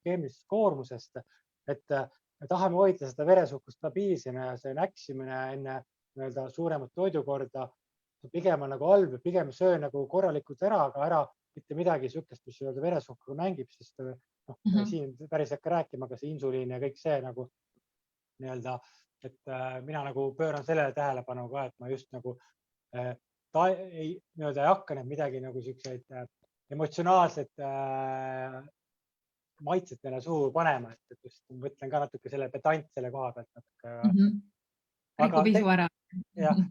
keemilisest koormusest, et me tahame hoida seda veresuhkrut stabiilsena ja see näksimine enne suuremat toidukorda pigem on nagu halb, pigem söö nagu korralikult ära, aga ära mitte midagi sükest, mis veresuhkruga mängib, sest siin päris hakka rääkima, kas insuliin ja kõik see nagu et mina nagu pööran sellele tähelepanu ka, et ma just nagu ei hakka need midagi nagu siukseid emotsionaalsed maitsetele suhu panema, et just mõtlen ka natuke selle pedant selle koha pealt.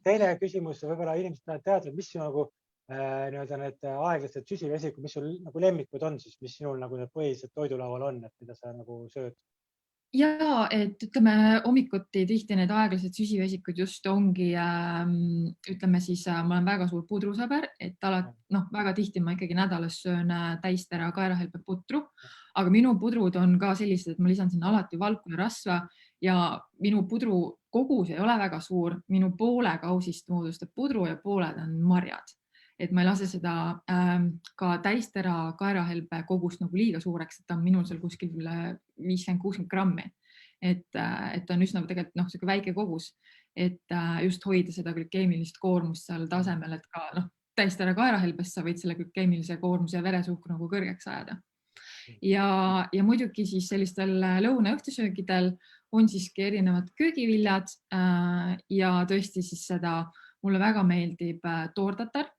Teine küsimus, võib-olla inimesed tahavad teada, mis nagu need aeglased süsivesikud, mis sul nagu lemmikud on siis, mis sinul nagu need põhilised toidulaual on, et mida sa nagu sööd? Ja, et ütleme hommikuti tihti need aeglased süsivesikud just ongi, ütleme siis, ma olen väga suur pudrusõber, et väga tihti ma ikkagi nädalas söön täistera kaerahelbe putru, aga minu pudrud on ka sellised, et ma lisan sinna alati valku ja rasva ja minu pudru kogus ei ole väga suur, minu poole kausist moodustab pudru ja pooled on marjad. Et ma ei lase seda ka täistera kaerahelbe kogust nagu liiga suureks, et ta on minul seal kuskil 50-60 grammi. Et ta on üsna tegelikult selline väike kogus, et just hoida seda glükeemilist koormust seal tasemel, et ka täistera kaerahelbest sa võid selle glükeemilise koormuse ja veresuhkru nagu kõrgeks ajada. Ja muidugi siis sellistel lõuna õhtusöögidel on siiski erinevad köögiviljad ja tõesti siis seda mulle väga meeldib toortatar.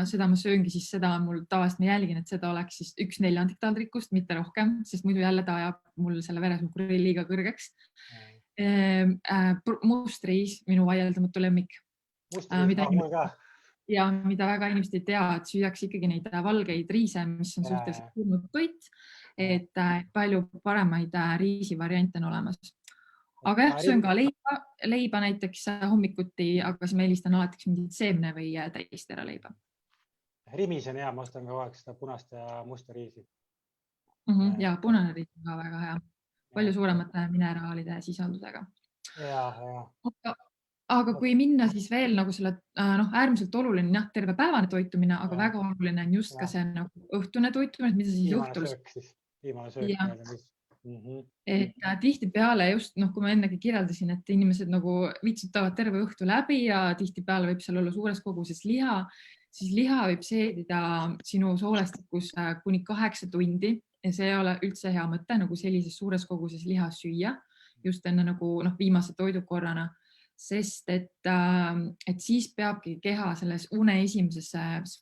Seda ma sööngi siis seda, mul tavaliselt ma jälgin, et seda oleks siis 1/4 taldrikust, mitte rohkem, sest muidu jälle ta ajab mul selle veresuhkru liiga kõrgeks. Mustriis, minu vaieldamatu lemmik. Mida väga inimesed ei tea, et süüakse ikkagi neid valgeid riise, mis on suhteliselt kurnud toit, et palju paremaid riisivariante on olemas. Aga söön ka leiba näiteks hommikuti, aga siis ma eelistan alati mingit seemne või täistera leiba. Rimis on hea, ma ostan kogu aeg seda punast ja musta riisi. Ja punane riis on ka väga hea. Palju suuremate mineraalide sisaldusega. Aga kui minna siis veel nagu selle äärmiselt oluline terve päevane toitumine, aga väga oluline on just ka see õhtune toitumine, mida siis õhtul. Viimane söök. Et tihti peale just, kui ma ennegi kirjeldasin, et inimesed nagu vitsutavad terve õhtu läbi ja tihti peale võib seal olla suures koguses liha, siis liha võib seedida sinu soolestikus kuni 8 tundi ja see ei ole üldse hea mõte nagu sellises suures koguses liha süüa just enne nagu viimase toidukorrana, sest et siis peabki keha selles une esimeses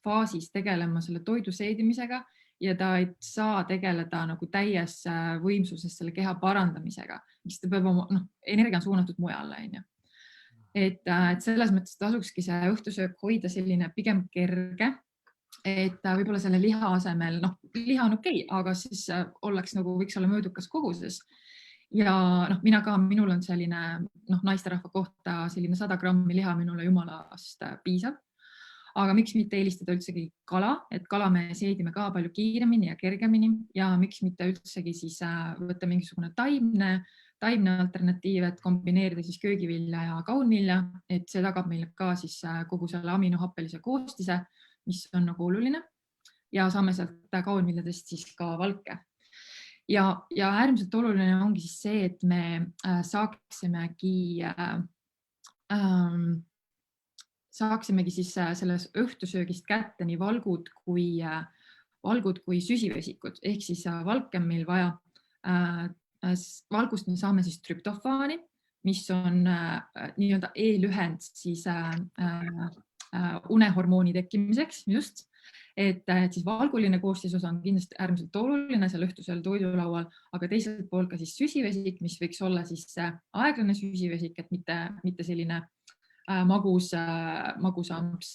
faasis tegelema selle toidu seedimisega ja ta ei saa tegeleda nagu täies võimsuses selle keha parandamisega, mis ta peab oma, energia on suunatud mujale. Et selles mõttes tasukski see õhtusöök hoida selline pigem kerge, et võib-olla selle liha asemel, liha on okei, aga siis võiks olla möödukas koguses. Ja minul on selline naisterahva kohta selline 100 grammi liha minule jumalast piisav. Aga miks mitte eelistada üldsegi kala, et kala me seedime ka palju kiiremini ja kergemini ja miks mitte üldsegi siis võtta mingisugune taimne alternatiiv, et kombineerida siis köögivilja ja kaunvilja, et see tagab meile ka siis kogu selle aminohappelise koostise, mis on nagu oluline ja saame sealt kaunviljadest siis ka valke. Ja äärmiselt oluline ongi siis see, et me saaksimegi siis selles õhtusöögist kätte nii valgud kui süsivesikud. Ehk siis valke on meil vaja, valgust me saame siis trüptofaani, mis on nii-öelda e-lühend siis unehormooni tekkimiseks just. Et siis valguline koostisosa on kindlasti äärmiselt oluline seal õhtusel toidulaual, aga teiselt poolt ka siis süsivesik, mis võiks olla siis aeglane süsivesik, et mitte selline magusamps.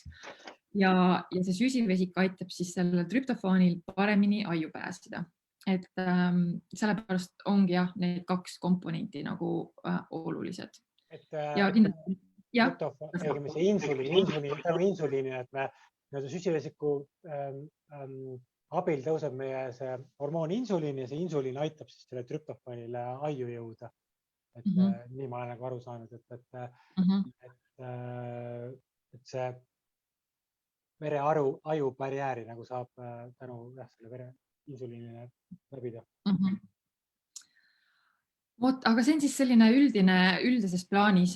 Ja see süsivesik aitab siis sellel trüptofaanil paremini aju pääseda. Et sellepärast ongi need 2 komponenti nagu olulised. Insuliini, et me süsivesiku abil tõuseb meie see hormoon insuliin ja see insuliin aitab siis selle trüptofaanile aiu jõuda. Et nii ma olen nagu aru saanud, et see vere-aju barjääri nagu saab tänu selle vere insuliinile läbida. Vot, aga see on siis selline üldises plaanis,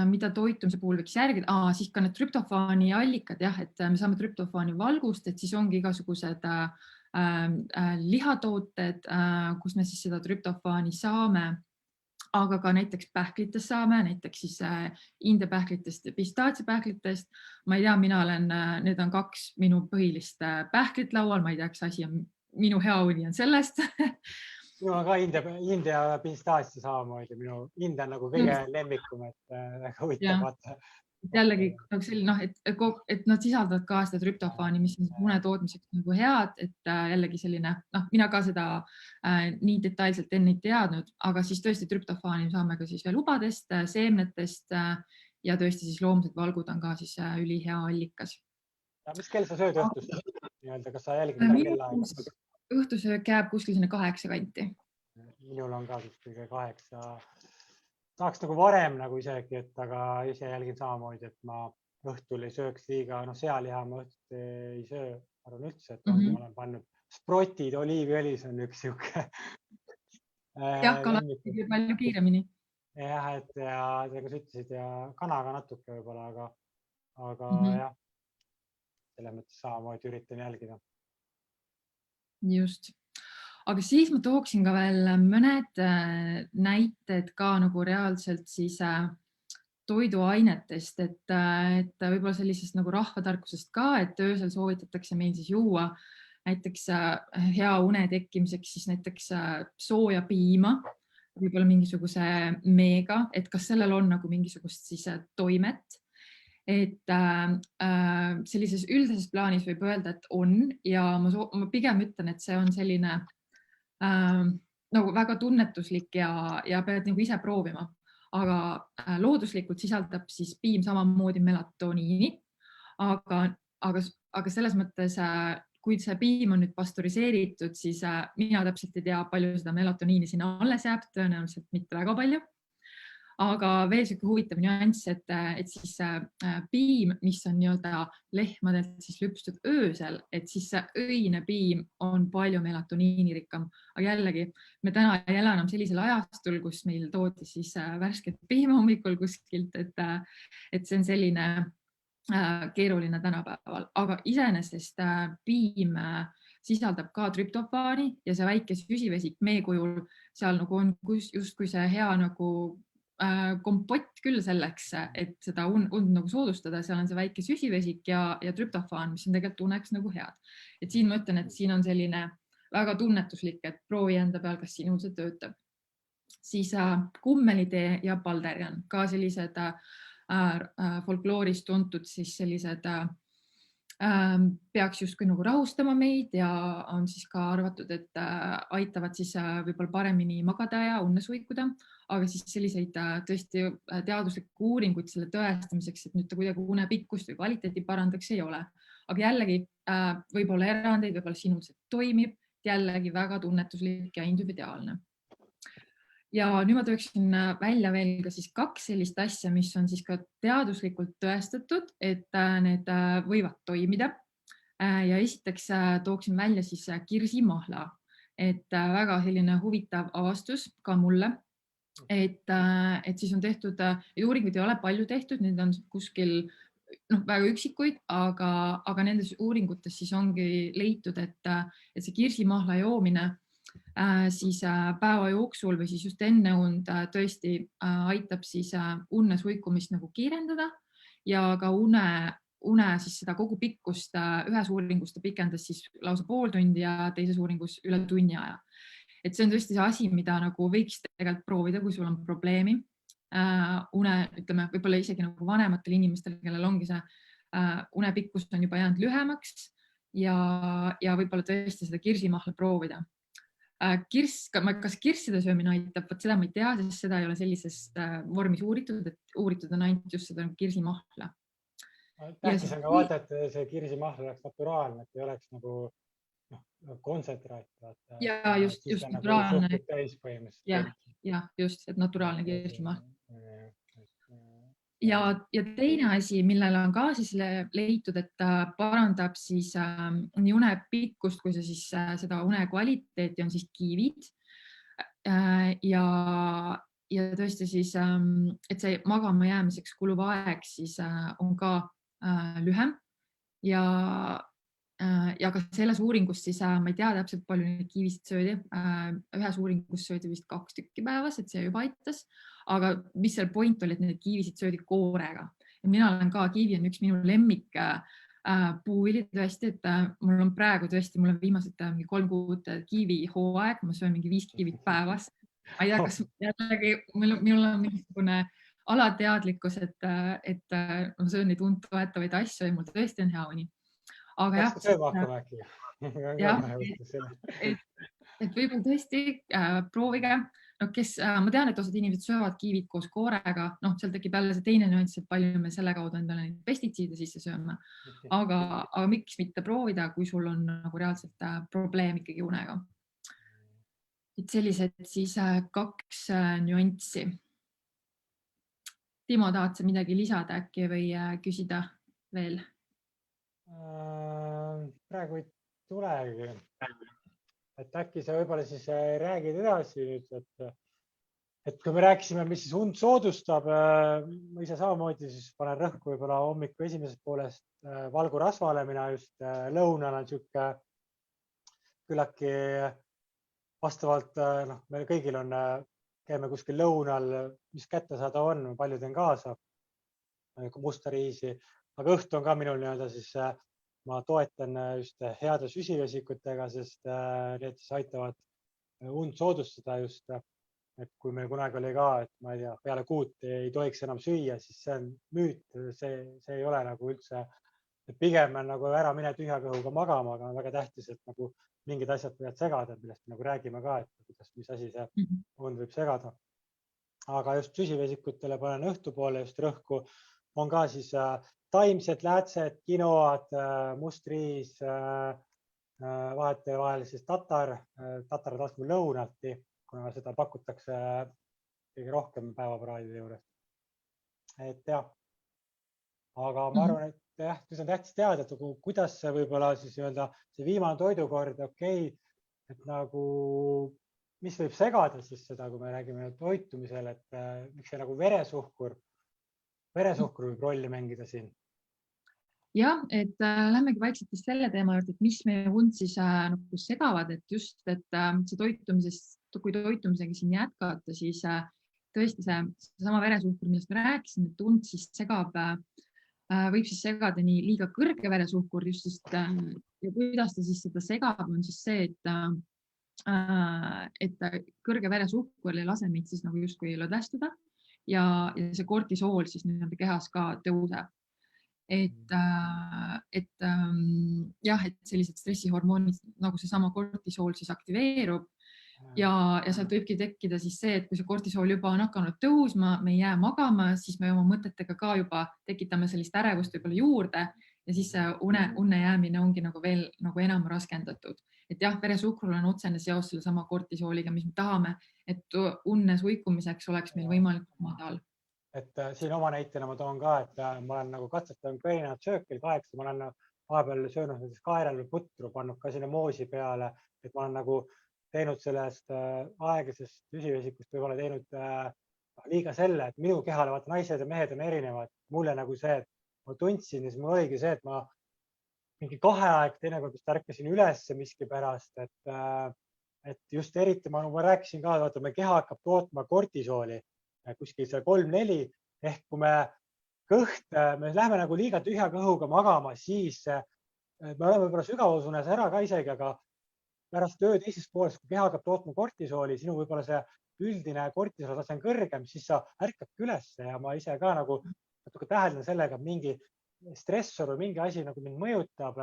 mida toitumise puhul võiks järgida. Siis ka need trüptofaani allikad, jah, et me saame trüptofaani valgust, et siis ongi igasugused lihatooted, kus me siis seda trüptofaani saame, aga ka näiteks pähklitest saame, näiteks siis India pähklitest ja pistaatsiapähklitest. Ma ei tea, need on 2 minu põhilist pähklit laual, ma ei tea, kas asi on minu hea uni on sellest. Minu on ka India pistaatsia samamoodi. India on nagu kõige lemmikum, et väga huvitav vaata. Jällegi, et nad sisaldavad ka seda trüptofaani, mis on une tootmiseks nagu head, et jällegi selline, mina ka seda nii detailselt enne ei teadnud, aga siis tõesti trüptofaani saame ka siis veel lubadest, seemnetest ja tõesti siis loomsed valgud on ka siis ülihea allikas. Mis kell sa sööd õhtus? Kas sa jälgid seda kellaaega? Õhtusöök jääb kuskil sinna 8 kanti. Minul on ka kuskil 8. Tahaks nagu varem nagu isegi, aga ise jälgin samamoodi, et ma õhtul ei sööks liiga, sealiha ma õhtul ei söö, arvan üldse, et ma olen pannud sprotid, oliiviõlis on üks siuke. Jah, kalat palju kiiremini. Jah, et ja nagu sa ütlesid ja kanaga natuke võib-olla, aga jah, selle mõttes samamoodi üritan jälgida. Just. Aga siis ma tooksin ka veel mõned näited ka nagu reaalselt siis toiduainetest, et võib-olla sellisest nagu rahvatarkusest ka, et öösel soovitatakse meil siis juua näiteks hea une tekkimiseks siis näiteks sooja piima, võib-olla mingisuguse meega, et kas sellel on nagu mingisugust siis toimet. Et sellises üldises plaanis võib öelda, et on ja ma pigem ütlen, et see on selline nagu väga tunnetuslik ja pead nagu ise proovima, aga looduslikult sisaldab siis piim samamoodi melatoniini, aga selles mõttes, kui see piim on nüüd pastöriseeritud, siis mina täpselt ei tea, palju seda melatoniini sinna alles jääb, tõenäoliselt mitte väga palju. Aga veel selline huvitav nüanss, et siis piim, mis on nii-öelda lehmadelt siis lüpstud öösel, et siis see öine piim on palju melatoniinirikkam. Aga jällegi, me täna ei ela enam sellisel ajastul, kus meil toodi siis värsket piima hommikul kuskilt, et see on selline keeruline tänapäeval. Aga iseenesest piim sisaldab ka trüptofaani ja see väike süsivesik mee kujul seal nagu on justkui see hea nagu kompott küll selleks, et seda und nagu soodustada, seal on see väike süsivesik ja trüptofaan, mis on tegelikult uneks nagu head. Et siin ma ütlen, et siin on selline väga tunnetuslik, et proovi enda peal, kas sinul see töötab. Siis kummelitee ja balderian, ka sellised folkloorist tuntud siis sellised peaks justkui nagu rahustama meid ja on siis ka arvatud, et aitavad siis võib-olla paremini magada ja unne suikuda, aga siis selliseid tõesti teaduslikke uuringuid selle tõestamiseks, et nüüd ta kuidagi une pikkust või kvaliteeti parandaks ei ole. Aga jällegi võib-olla erandeid, võib-olla sinul see toimib, jällegi väga tunnetuslik ja individuaalne. Ja nüüd ma tooksin välja veel ka siis 2 sellist asja, mis on siis ka teaduslikult tõestatud, et need võivad toimida. Ja esiteks tooksin välja siis kirsimahla, et väga selline huvitav avastus ka mulle, et siis on tehtud, uuringuid ei ole palju tehtud, need on kuskil väga üksikuid, aga nendes uuringutes siis ongi leitud, et see kirsimahla joomine siis päeva jooksul või siis just enne und tõesti aitab siis unne suikumist nagu kiirendada ja ka une siis seda kogu pikkust ühes uuringus ta pikendas siis lausa pool tundi ja teises uuringus üle tunni aja. Et see on tõesti see asi, mida nagu võiks tegelikult proovida, kui sul on probleemi. Une, ütleme, võib-olla isegi nagu vanematel inimestel, kellel ongi see une pikkus on juba jäänud lühemaks ja võib-olla tõesti seda kirsimahla proovida. Kas kirsside söömine aitab, seda ma ei tea, sest seda ei ole sellises vormis uuritud, et uuritud on ainult just seda kirsimahla. Tähtis on ka vaata, et see kirsimahl oleks naturaalne, et ei oleks nagu kontsentraat. Ja just naturaalne. Suhted täis põhimõtteliselt. Ja just, et naturaalne kirsimahl. Ja teine asi, millele on ka siis leitud, et ta parandab siis nii une pikkust, kui see siis seda une kvaliteeti on siis kiivid. Ja tõesti siis, et see magama jäämiseks kuluv aeg siis on ka lühem ja ka selles uuringus siis ma ei tea täpselt palju neid kiivisid söödi. Ühes uuringus söödi vist 2 tükki päevas, et see juba aitas. Aga mis seal point oli, et need kiivisid söödi koorega. Ja mina olen ka, kiivi on üks minu lemmik puuvili tõesti, et mul on praegu tõesti, mul on viimased 3 kuud kiivi hooaeg, ma söön mingi 5 kiivit päevas. Ma ei tea, kas jällegi minul on mingisugune alateadlikkus, et ma söön neid und toetavaid asju ja mul tõesti on hea uni. Aga jah, et võib-olla tõesti proovige. Ma tean, et osad inimesed söövad kiivid koos koorega, seal tekib jälle see teine nüanss, et palju me selle kaudu endale neid pestitsiide sisse sööme. Aga miks mitte proovida, kui sul on nagu reaalselt probleem ikkagi unega. Et sellised siis 2 nüanssi. Timo, tahad sa midagi lisada äkki või küsida veel? Praegu ei tulegi. Et äkki sa võib-olla siis räägid edasi nüüd, et kui me rääkisime, mis siis und soodustab, ma ise samamoodi siis panen rõhku võib-olla hommiku esimesest poolest valgurasvale, mina just lõunal on siuke küllaltki vastavalt, meil kõigil on, käime kuskil lõunal, mis kätte saada on, palju teen kaasa, musta riisi, aga õhtu on ka minul nii-öelda siis ma toetan just heade süsivesikutega, sest need siis aitavad und soodustada just, et kui meil kunagi oli ka, et ma ei tea, peale 6 ei tohiks enam süüa, siis see on müüt, see ei ole nagu üldse, et pigem on nagu ära mine tühja kõhuga magama, aga on väga tähtis, et nagu mingid asjad võivad segada, millest nagu räägime ka, et mis asi see und võib segada. Aga just süsivesikutele panen õhtupoole just rõhku, on ka siis taimsed, läätsed, kinoad, mustriis, vahetevahel siis tatar taskub lõunati, kuna seda pakutakse kõige rohkem päevapraadide juures. Et jah, aga ma arvan, et jah, see on tähtis teada, et kuidas see võib-olla siis öelda see viimane toidukord, et nagu, mis võib segada siis seda, kui me räägime toitumisel, et miks see nagu veresuhkur võib rolli mängida siin? Jah, et lähmegi vaikselt selle teema juurde, et mis meie und siis nagu segavad, et just, et see kui toitumisega siin jätkata, siis tõesti see sama veresuhkur, millest me rääkisime, et und siis segab, võib siis segada nii liiga kõrge veresuhkur, just sest, ja kuidas ta siis seda segab, on siis see, et kõrge veresuhkur ei lase meid siis nagu justkui lõdvestuda ja see kortisool siis nii-öelda kehas ka tõuseb. Et sellised stressihormoonid nagu seesama kortisool siis aktiveerub ja sealt võibki tekkida siis see, et kui see kortisool juba on hakanud tõusma, me ei jää magama, siis me oma mõtetega ka juba tekitame sellist ärevust võib-olla juurde ja siis unne jäämine ongi nagu veel nagu enam raskendatud. Et jah, veresuhkrul on otsene seos selle sama kortisooliga, mis me tahame, et unne suikumiseks oleks meil võimalikult madal. Et siin oma näitena ma toon ka, et ma olen nagu katsetanud erinevat söökil 8, ma olen vahepeal söönud näiteks kaeral või putru, pannud ka sinna moosi peale, et ma olen nagu teinud sellest aeglasest süsivesikust võib-olla teinud liiga selle, et minu kehale, vaata naised ja mehed on erinevad. Mulle nagu see, et ma tundsin ja siis mul oligi see, et ma mingi 2 aeg teinekord vist ärkasin üles miski pärast, et just eriti ma rääkisin ka, vaata me keha hakkab tootma kortisooli kuskil see 3-4 ehk kui me läheme nagu liiga tühja kõhuga magama, siis me oleme võib-olla sügavusunes ära ka isegi, aga pärast öö teisest poolest, kui keha hakkab tootma kortisooli, sinu võib-olla see üldine kortisool tase on kõrgem, siis sa ärkabki üles ja ma ise ka nagu natuke täheldan sellega, et mingi stressor või mingi asi nagu mind mõjutab,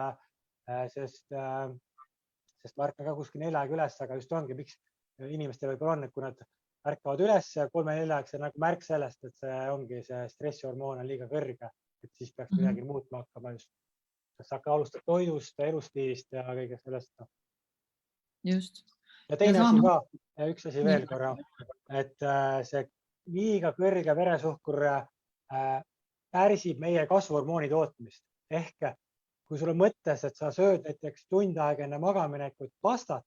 sest ma ärkan ka kuskil 4 aega üles, aga just ongi, miks inimestel võib-olla on, et kui nad ärkavad üles 3-4 aeg, see on nagu märk sellest, et see ongi see stressihormoon on liiga kõrge. et siis peaks midagi muutma hakkama just. Kas hakka alustada toidust, elustiilist ja kõige sellest. Just. Ja teine asi ka, üks asi veel Nii. korra, et see liiga kõrge veresuhkur pärsib meie kasvuhormooni tootmist. Ehk kui sul on mõttes, et sa sööd näiteks tund aega enne magaminekut pastat,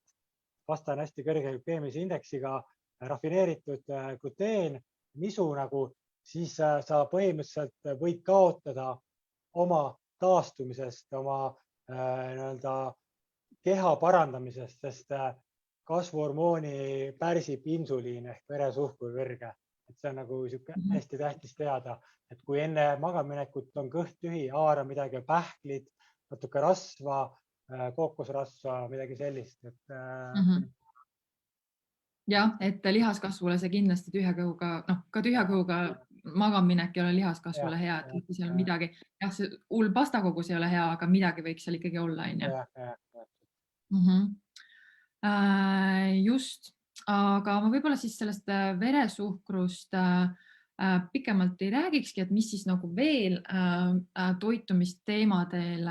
pasta on hästi kõrge glükeemilise indeksiga, rafineeritud gluteen, nisu nagu, siis sa põhimõtteliselt võid kaotada oma taastumisest, oma keha parandamisest, sest kasvuhormooni pärsib insuliin ehk veresuhkur kõrge. Et see on nagu hästi tähtis teada, et kui enne magaminekut on kõht tühi, haara midagi, pähklid, natuke rasva, kookosrasva, midagi sellist. Jah, et lihaskasvule see kindlasti tühja kõhuga, ka tühja kõhuga magaminek ei ole lihaskasvule hea, et seal midagi, jah, see hull pastakogus ei ole hea, aga midagi võiks seal ikkagi olla. Just, aga ma võib-olla siis sellest veresuhkrust pikemalt ei räägikski, et mis siis nagu veel toitumisteemadel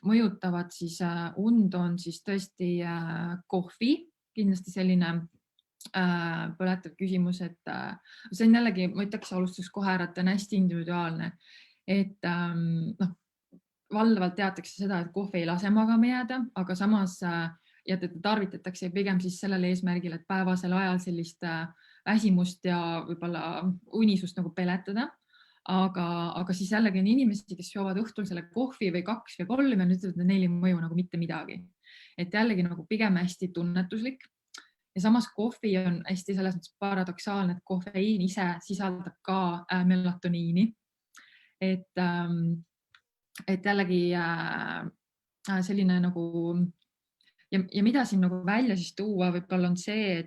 mõjutavad siis und on siis tõesti kohvi, kindlasti selline põletav küsimus, et see on jällegi, ma ütleks alustuseks kohe ära, et on hästi individuaalne, et valdavalt teatakse seda, et kohvi ei lase magama jääda, aga samas ja tarvitatakse pigem siis sellel eesmärgil, et päevasel ajal sellist väsimust ja võib-olla unisust nagu peletada. Aga siis jällegi on inimesi, kes joovad õhtul selle kohvi või 2 või 3 ja nüüd ütlevad, et neil ei mõju nagu mitte midagi. Et jällegi nagu pigem hästi tunnetuslik. Ja samas kohvi on hästi selles mõttes paradoksaalne, et kofeiin ise sisaldab ka melatoniini. Et jällegi selline nagu ja mida siin nagu välja siis tuua võib-olla on see,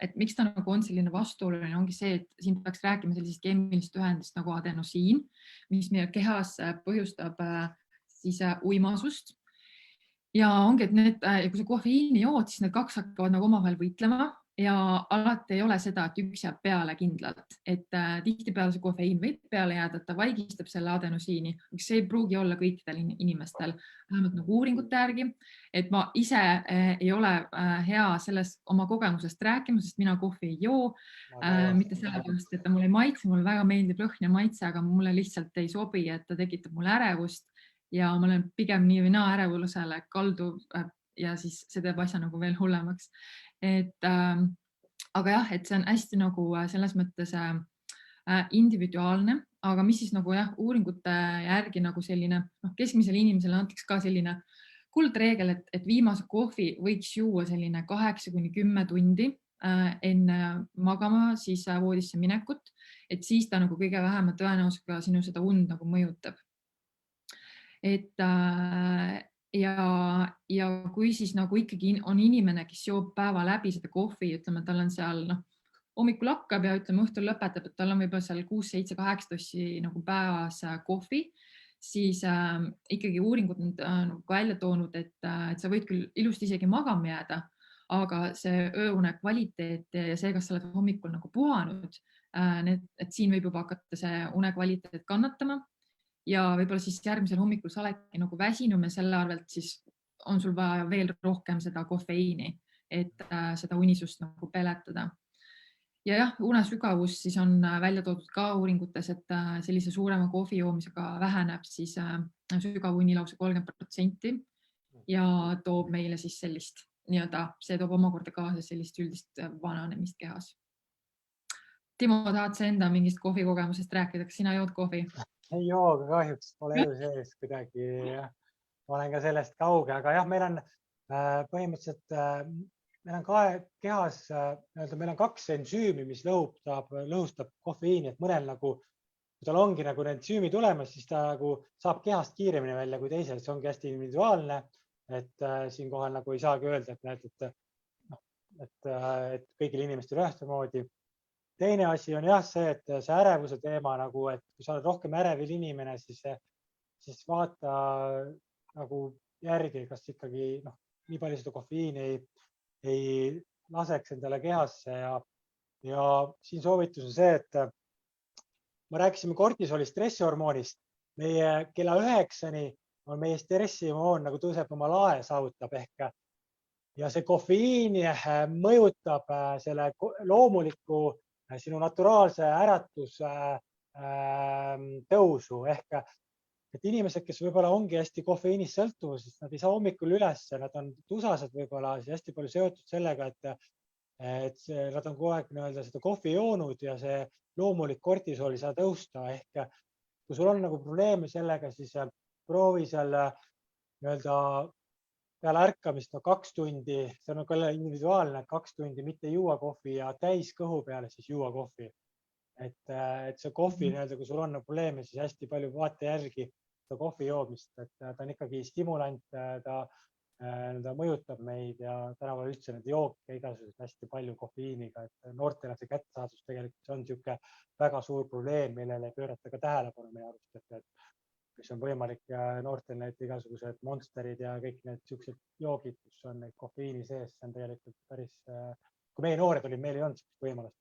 et miks ta nagu on selline vastuoluline, ongi see, et siin peaks rääkima sellisest keemilist ühendist nagu adenosiin, mis meie kehas põhjustab siis uimasust. Ja ongi, et kui sa kofeiini jood, siis need kaks hakkavad nagu omavahel võitlema ja alati ei ole seda, et üks jääb peale kindlalt. Et tihtipeale see kofeiin võib peale jääda, et ta vaigistab selle adenosiini, aga see ei pruugi olla kõikidel inimestel, vähemalt nagu uuringute järgi. Et ma ise ei ole hea selles oma kogemusest rääkima, sest mina kohvi ei joo. Mitte sellepärast, et ta mulle ei maitse, mulle väga meeldib lõhn ja maitse, aga mulle lihtsalt ei sobi, et ta tekitab mulle ärevust ja ma olen pigem nii või naa ärevusele kalduv ja siis see teeb asja nagu veel hullemaks. Aga jah, et see on hästi nagu selles mõttes individuaalne, aga mis siis nagu jah, uuringute järgi nagu selline keskmisele inimesele antakse ka selline kuldreegel, et viimase kohvi võiks juua selline 8-10 tundi enne magama siis voodisse minekut, et siis ta nagu kõige vähema tõenäosusega sinu seda und nagu mõjutab. Ja kui siis nagu ikkagi on inimene, kes joob päeva läbi seda kohvi, ütleme, tal on seal hommikul hakkab ja ütleme õhtul lõpetab, et tal on võib-olla seal 6, 7, 8 tossi nagu päevas kohvi, siis ikkagi uuringud on välja toonud, et sa võid küll ilusti isegi magama jääda, aga see ööune kvaliteet ja see, kas sa oled hommikul nagu puhanud, et siin võib juba hakata see une kvaliteet kannatama. Ja võib-olla siis järgmisel hommikul sa oledki nagu väsinum ja selle arvelt siis on sul vaja veel rohkem seda kofeiini, et seda unisust nagu peletada. Ja jah, unesügavus siis on välja toodud ka uuringutes, et sellise suurema kohvi joomisega väheneb siis sügav uni lausa 30% ja toob meile siis sellist see toob omakorda kaasa sellist üldist vananemist kehas. Timo, tahad sa enda mingist kohvikogemusest rääkida, kas sina jood kohvi? Ei joo, kahjuks pole elu sees kuidagi. Ma olen ka sellest kauge, aga jah, meil on põhimõtteliselt meil on kehas, meil on 2 ensüümi, mis lõhustab kofeiini, et mõnel nagu, kui tal ongi nagu need ensüümi tulemas, siis ta nagu saab kehast kiiremini välja kui teisel, see ongi hästi individuaalne, et siinkohal nagu ei saagi öelda, et kõigil inimestel ühtemoodi. Teine asi on jah see, et see ärevuse teema, nagu, et kui sa oled rohkem ärevil inimene, siis vaata nagu järgi, kas ikkagi nii palju seda kofeiini ei laseks endale kehasse ja siin soovitus on see, et ma rääkisime kortisoli stressihormoonist. Meie kella 9-ni on meie stressihormoon nagu tõuseb oma lae saavutab ehk ja see kofeiin mõjutab selle loomuliku sinu naturaalse äratus tõusu ehk et inimesed, kes võib-olla ongi hästi kofeiinist sõltuvuses, nad ei saa hommikul üles, nad on tusased võib-olla hästi palju seotud sellega, et nad on kogu aeg nii-öelda seda kohvi joonud ja see loomulik kortisol ei saa tõusta ehk kui sul on nagu probleeme sellega, siis proovi seal nii-öelda peale ärkamist 2 tundi, see on küll individuaalne, 2 tundi mitte juua kohvi ja täis kõhu peale siis juua kohvi. Et see kohvi nii-öelda, kui sul on probleeme, siis hästi palju vaata järgi seda kohvi joomist, et ta on ikkagi stimulant, ta mõjutab meid ja tänapäeval üldse need jooke igasugused hästi palju kofeiiniga, et noortele see kättesaadus tegelikult on niisugune väga suur probleem, millele ei pöörata ka tähelepanu meie arust, et mis on võimalik noortel need igasugused monsterid ja kõik need niisugused joogid, kus on neid kofeiini sees, see on tegelikult päris, kui meie noored olid, meil ei olnud võimalust.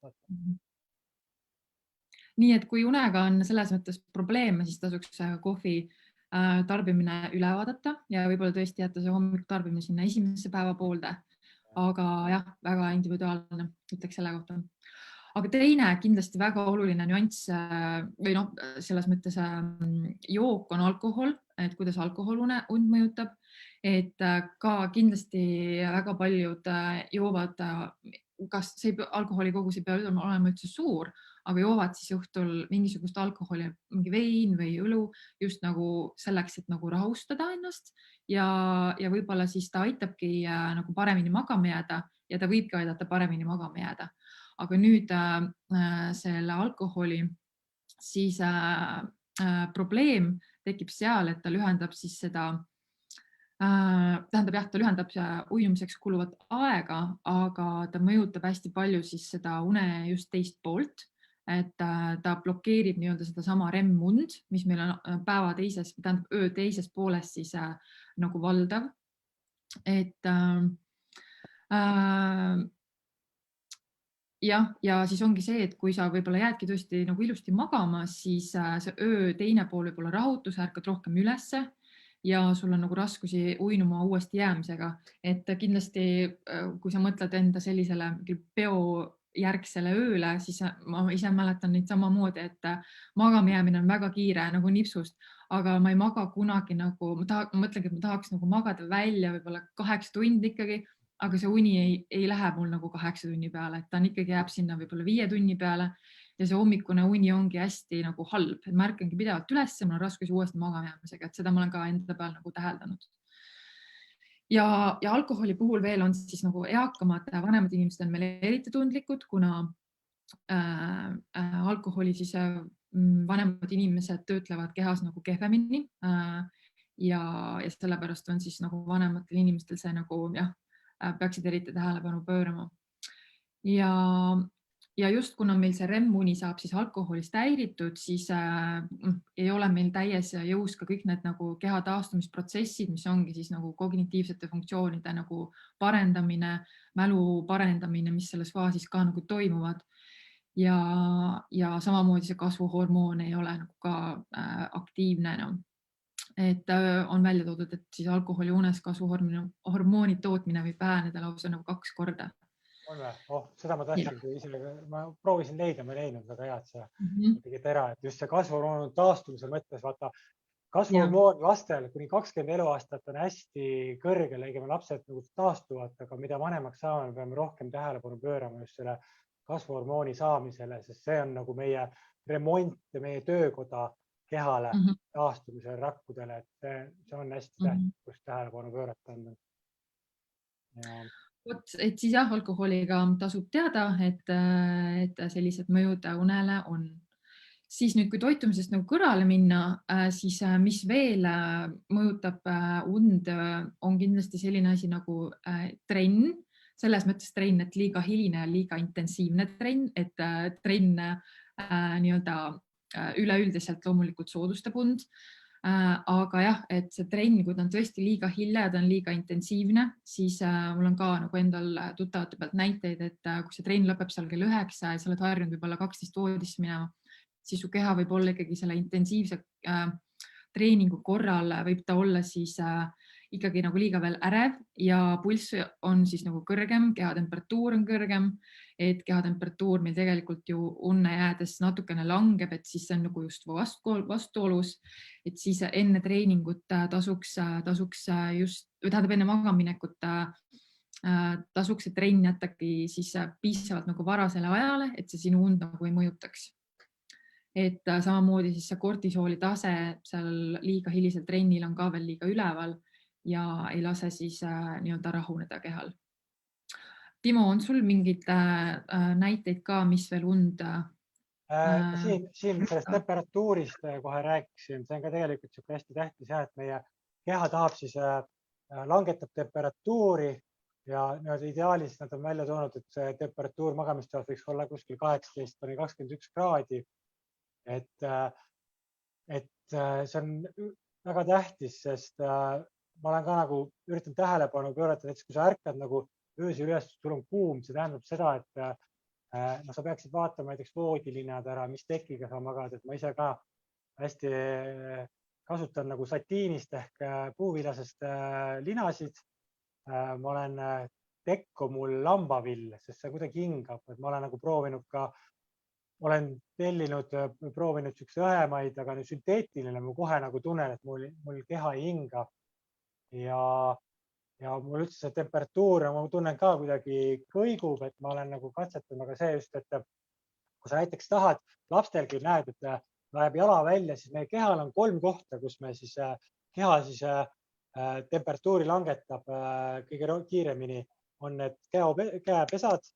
Nii et kui unega on selles mõttes probleeme, siis tasuks kohvi tarbimine üle vaadata ja võib-olla tõesti jätta see hommik tarbimine sinna esimesse päeva poolde. Aga jah, väga individuaalne, ütleks selle kohta. Aga teine kindlasti väga oluline nüanss või selles mõttes jook on alkohol, et kuidas alkohol und mõjutab. Et ka kindlasti väga paljud joovad, kas see alkoholikogus ei pea olema üldse suur, aga joovad siis õhtul mingisugust alkoholi, mingi vein või õlu just nagu selleks, et nagu rahustada ennast ja võib-olla siis ta aitabki nagu paremini magama jääda ja ta võibki aidata paremini magama jääda. Aga nüüd selle alkoholi siis probleem tekib seal, et ta lühendab siis seda ta lühendab uinumiseks kuluvat aega, aga ta mõjutab hästi palju siis seda une just teist poolt, et ta blokeerib nii-öelda seda sama REM-und, mis meil on päeva teises, tähendab öö teises pooles siis nagu valdav. Et ja siis ongi see, et kui sa võib-olla jäädki tõesti nagu ilusti magama, siis see öö teine pool võib olla rahutus, ärkad rohkem ülesse ja sul on nagu raskusi uinuma uuesti jäämisega. Et kindlasti, kui sa mõtled enda sellisele peojärgsele ööle, siis ma ise mäletan neid samamoodi, et magama jäämine on väga kiire nagu nipsust, aga ma ei maga kunagi nagu, ma mõtlengi, et ma tahaks nagu magada välja võib-olla 8 tundi ikkagi, aga see uni ei lähe mul nagu 8 tunni peale, et ta ikkagi jääb sinna võib-olla 5 tunni peale ja see hommikune uni ongi hästi nagu halb, et ma ärkangi pidevalt üles ja mul on raskusi uuesti magama jäämisega, et seda ma olen ka enda peal nagu täheldanud. Ja alkoholi puhul veel on siis nagu eakamad, vanemad inimesed on meil eriti tundlikud, kuna alkoholi siis vanemad inimesed töötlevad kehas nagu kehvemini ja sellepärast on siis nagu vanematel inimestel see nagu peaksid eriti tähelepanu pöörama. Ja just kuna meil see REM-uni saab siis alkoholist häiritud, siis ei ole meil täies jõus ka kõik need nagu keha taastumisprotsessid, mis ongi siis nagu kognitiivsete funktsioonide nagu parendamine, mälu parendamine, mis selles faasis ka nagu toimuvad. Ja samamoodi see kasvuhormoon ei ole nagu ka aktiivne enam. Et on välja toodud, et siis alkoholi unes kasvuhormooni tootmine võib väheneda lausa nagu 2 korda. On või? Seda ma tahtsingi ise, ma proovisin leida, ma ei leidnud väga head see tegid ära, et just see kasvuhormoon taastumise mõttes, vaata, kasvuhormoon lastel kuni 20 eluaastat on hästi kõrgel, õigemini lapsed nagu taastuvad, aga mida vanemaks saame, peame rohkem tähelepanu pöörama just selle kasvuhormooni saamisele, sest see on nagu meie remont ja meie töökoda kehale taastumisele, rakkudele, et see on hästi tähtis, kus tähelepanu pöörata on. Et siis jah, alkoholiga tasub teada, et sellised mõjud unele on. Siis nüüd, kui toitumisest nagu kõrvale minna, siis mis veel mõjutab und, on kindlasti selline asi nagu trenn. Selles mõttes trenn, et liiga hiline ja liiga intensiivne trenn, et trenn nii-öelda üleüldiselt loomulikult soodustab und. Aga jah, et see trenn, kui ta on tõesti liiga hilja ja ta on liiga intensiivne, siis mul on ka nagu endal tuttavate pealt näiteid, et kui see trenn lõpeb seal kell 9 ja sa oled harjunud võib-olla 12 voodisse minema, siis su keha võib olla ikkagi selle intensiivse treeningu korral võib ta olla siis ikkagi nagu liiga veel ärev ja pulss on siis nagu kõrgem, kehatemperatuur on kõrgem, et kehatemperatuur meil tegelikult ju unne jäädes natukene langeb, et siis see on nagu just vastuolus, et siis enne treeningut tasuks just, või tähendab enne magaminekut tasuks see trenn jättagi siis piisavalt nagu varasele ajale, et see sinu und nagu ei mõjutaks. Et samamoodi siis see kortisooli tase seal liiga hilisel trennil on ka veel liiga üleval ja ei lase siis nii-öelda rahuneda kehal. Timo, on sul mingid näiteid ka, mis veel und? Siin sellest temperatuurist kohe rääkisin, see on ka tegelikult hästi tähtis, et meie keha tahab siis langetab temperatuuri ja ideaalis nad on välja toonud, et see temperatuur magamistoas võiks olla kuskil 18–21 kraadi. Et see on väga tähtis, sest ma olen ka nagu üritan tähelepanu pöörata, et kui sa ärkad nagu öösel üles, sul on kuum, see tähendab seda, et sa peaksid vaatama näiteks voodilinad ära, mis tekiga sa magad, et ma ise ka hästi kasutan nagu satiinist ehk puuvilasest linasid. Ma olen tekku mul lambavill, sest see kuidagi hingab, et ma olen nagu olen proovinud siukse õhemaid, aga nüüd sünteetiline ma kohe nagu tunnen, et mul keha ei hinga. Ja mul üldse see temperatuur, ma tunnen ka kuidagi kõigub, et ma olen nagu katsetanud, aga see just, et kui sa näiteks tahad, lastelgi näed, et läheb jala välja, siis meie kehal on 3 kohta, kus me siis keha siis temperatuuri langetab kõige kiiremini. On need käepesad,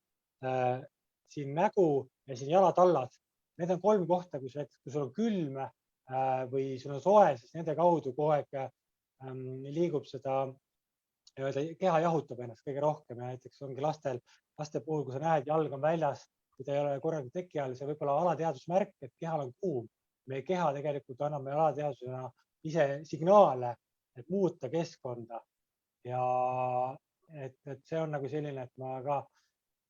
siin nägu ja siin jalatallad. Need on 3 kohta, kus sul on külm või sul on soe, siis nende kaudu kogu aeg liigub seda, keha jahutab ennast kõige rohkem ja näiteks ongi laste puhul, kui sa näed, jalg on väljas, kui ta ei ole korraga teki all, see võib olla alateadusmärk, et kehal on kuum. Meie keha tegelikult annab meie alateadusena ise signaale, et muuta keskkonda. Ja et see on nagu selline, et ma ka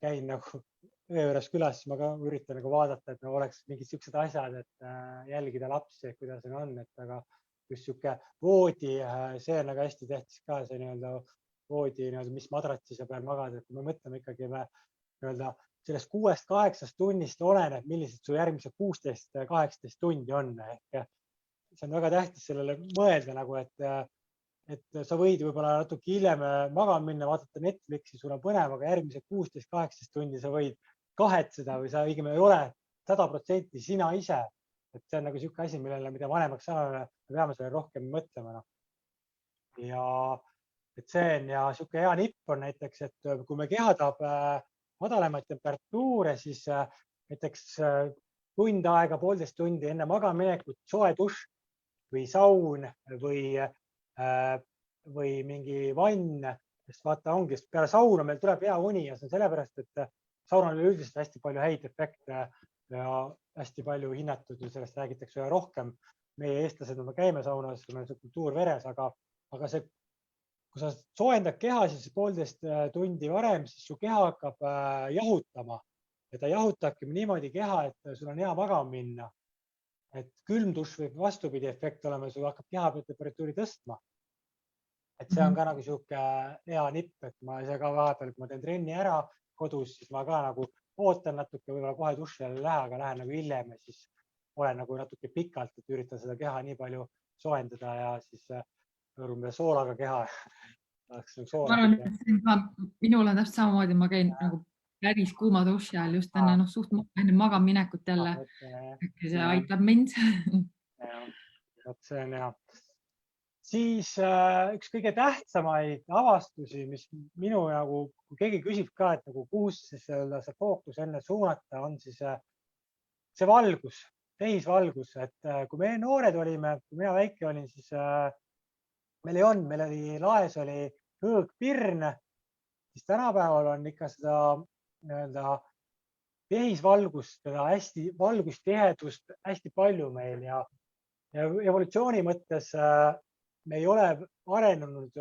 käin nagu öö juures külas, siis ma ka üritan nagu vaadata, et oleks mingid siuksed asjad, et jälgida lapsi, kuidas see on, et aga just siuke voodi, see on väga hästi tähtis ka, see voodi, mis madratsi sa peal magad, et me mõtleme ikkagi sellest 6-8 tunnist oleneb, millised su järgmise 16-18 tundi on. Ehk see on väga tähtis sellele mõelda, et sa võid võib-olla natuke hiljem magama minna, vaadata Netflixi, sul on põnev, aga järgmise 16-18 tundi sa võid kahetseda või sa õigem ei ole 100% sina ise. Et see on nagu siuke asi, mida vanemaks saame, me peame selle rohkem mõtlema. Ja et see on ja siuke hea nipp on näiteks, et kui me keha tahab madalamaid temperatuure, siis näiteks tund aega, 1,5 tundi enne magamaminekut soe dušš või saun või mingi vann, sest vaata ongi, peale sauna meil tuleb hea uni ja see on sellepärast, et saunal on üldiselt hästi palju häid efekte ja hästi palju hinnatud ja sellest räägitakse üha rohkem. Meie eestlased, me käime saunas, meil on see kultuur veres, aga see, kui sa soojendad keha, siis 1,5 tundi varem, siis su keha hakkab jahutama ja ta jahutabki niimoodi keha, et sul on hea magama minna. Et külm dušš võib vastupidi efekt olema, sul hakkab keha temperatuuri tõstma. Et see on ka nagu siuke hea nipp, et ma ise ka vahepeal, kui ma teen trenni ära kodus, siis ma ka nagu ootan natuke, võib-olla kohe dušši jälle lähe, aga lähen nagu hiljem ja siis olen nagu natuke pikalt, et üritan seda keha nii palju soojendada ja siis soolaga keha. Minul on täpselt samamoodi, ma käin nagu päris kuuma duši ajal just enne magamaminekut jälle. See aitab mind. See on hea. Siis üks kõige tähtsamaid avastusi, mis minu nagu, kui keegi küsib ka, et nagu kuus see fookus enne suunata, on siis see valgus, tehisvalgus. Et kui me noored olime, kui mina väike olin, siis meil ei olnud, meil oli laes oli hõõgpirn, siis tänapäeval on ikka seda tehisvalgust, hästi valgustihedust hästi palju meil ja evolutsiooni mõttes me ei ole arenenud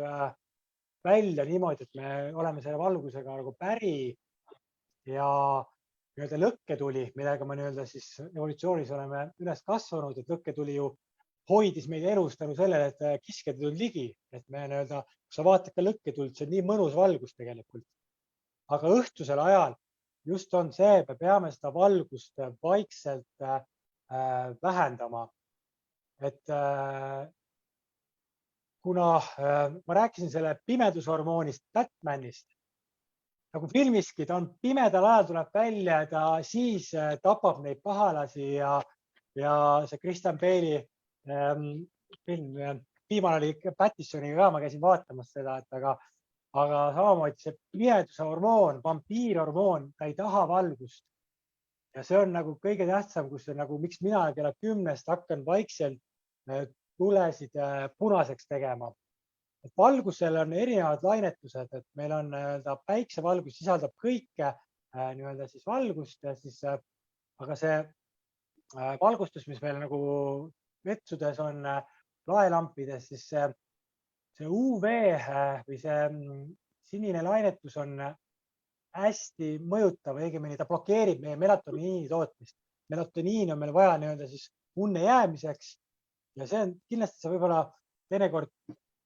välja niimoodi, et me oleme selle valgusega nagu päri ja nii-öelda lõkketuli, millega me nii-öelda siis evolutsioonis oleme üles kasvanud, et lõkketuli ju hoidis meid elus tänu sellele, et kiskjad tulid ligi, et me nii-öelda, kui sa vaatad ka lõkketuld, see on nii mõnus valgus tegelikult. Aga õhtusel ajal just on see, me peame seda valgust vaikselt vähendama. Et kuna ma rääkisin selle pimedushormoonist, Batmanist, nagu filmiski, ta on pimedal ajal tuleb välja, ta siis tapab neid pahalasi ja see Christian Bale'i film, viimane oli Pattisoniga ka, ma käisin vaatamas seda, et aga samamoodi see pimeduse hormoon, vampiirhormoon, ta ei taha valgust. Ja see on nagu kõige tähtsam, kus see nagu, miks mina kella 10 hakkan vaikselt tulesid punaseks tegema. Et valgusel on erinevad lainetused, et meil on päiksevalgus sisaldab kõike nii-öelda siis valgust ja siis, aga see valgustus, mis meil nagu vetsudes on laelampides, siis see UV või see sinine lainetus on hästi mõjutav, õigemini ta blokeerib meie melatoniini tootmist. Melatoniin on meil vaja nii-öelda siis unne jäämiseks ja see on kindlasti see võib-olla teinekord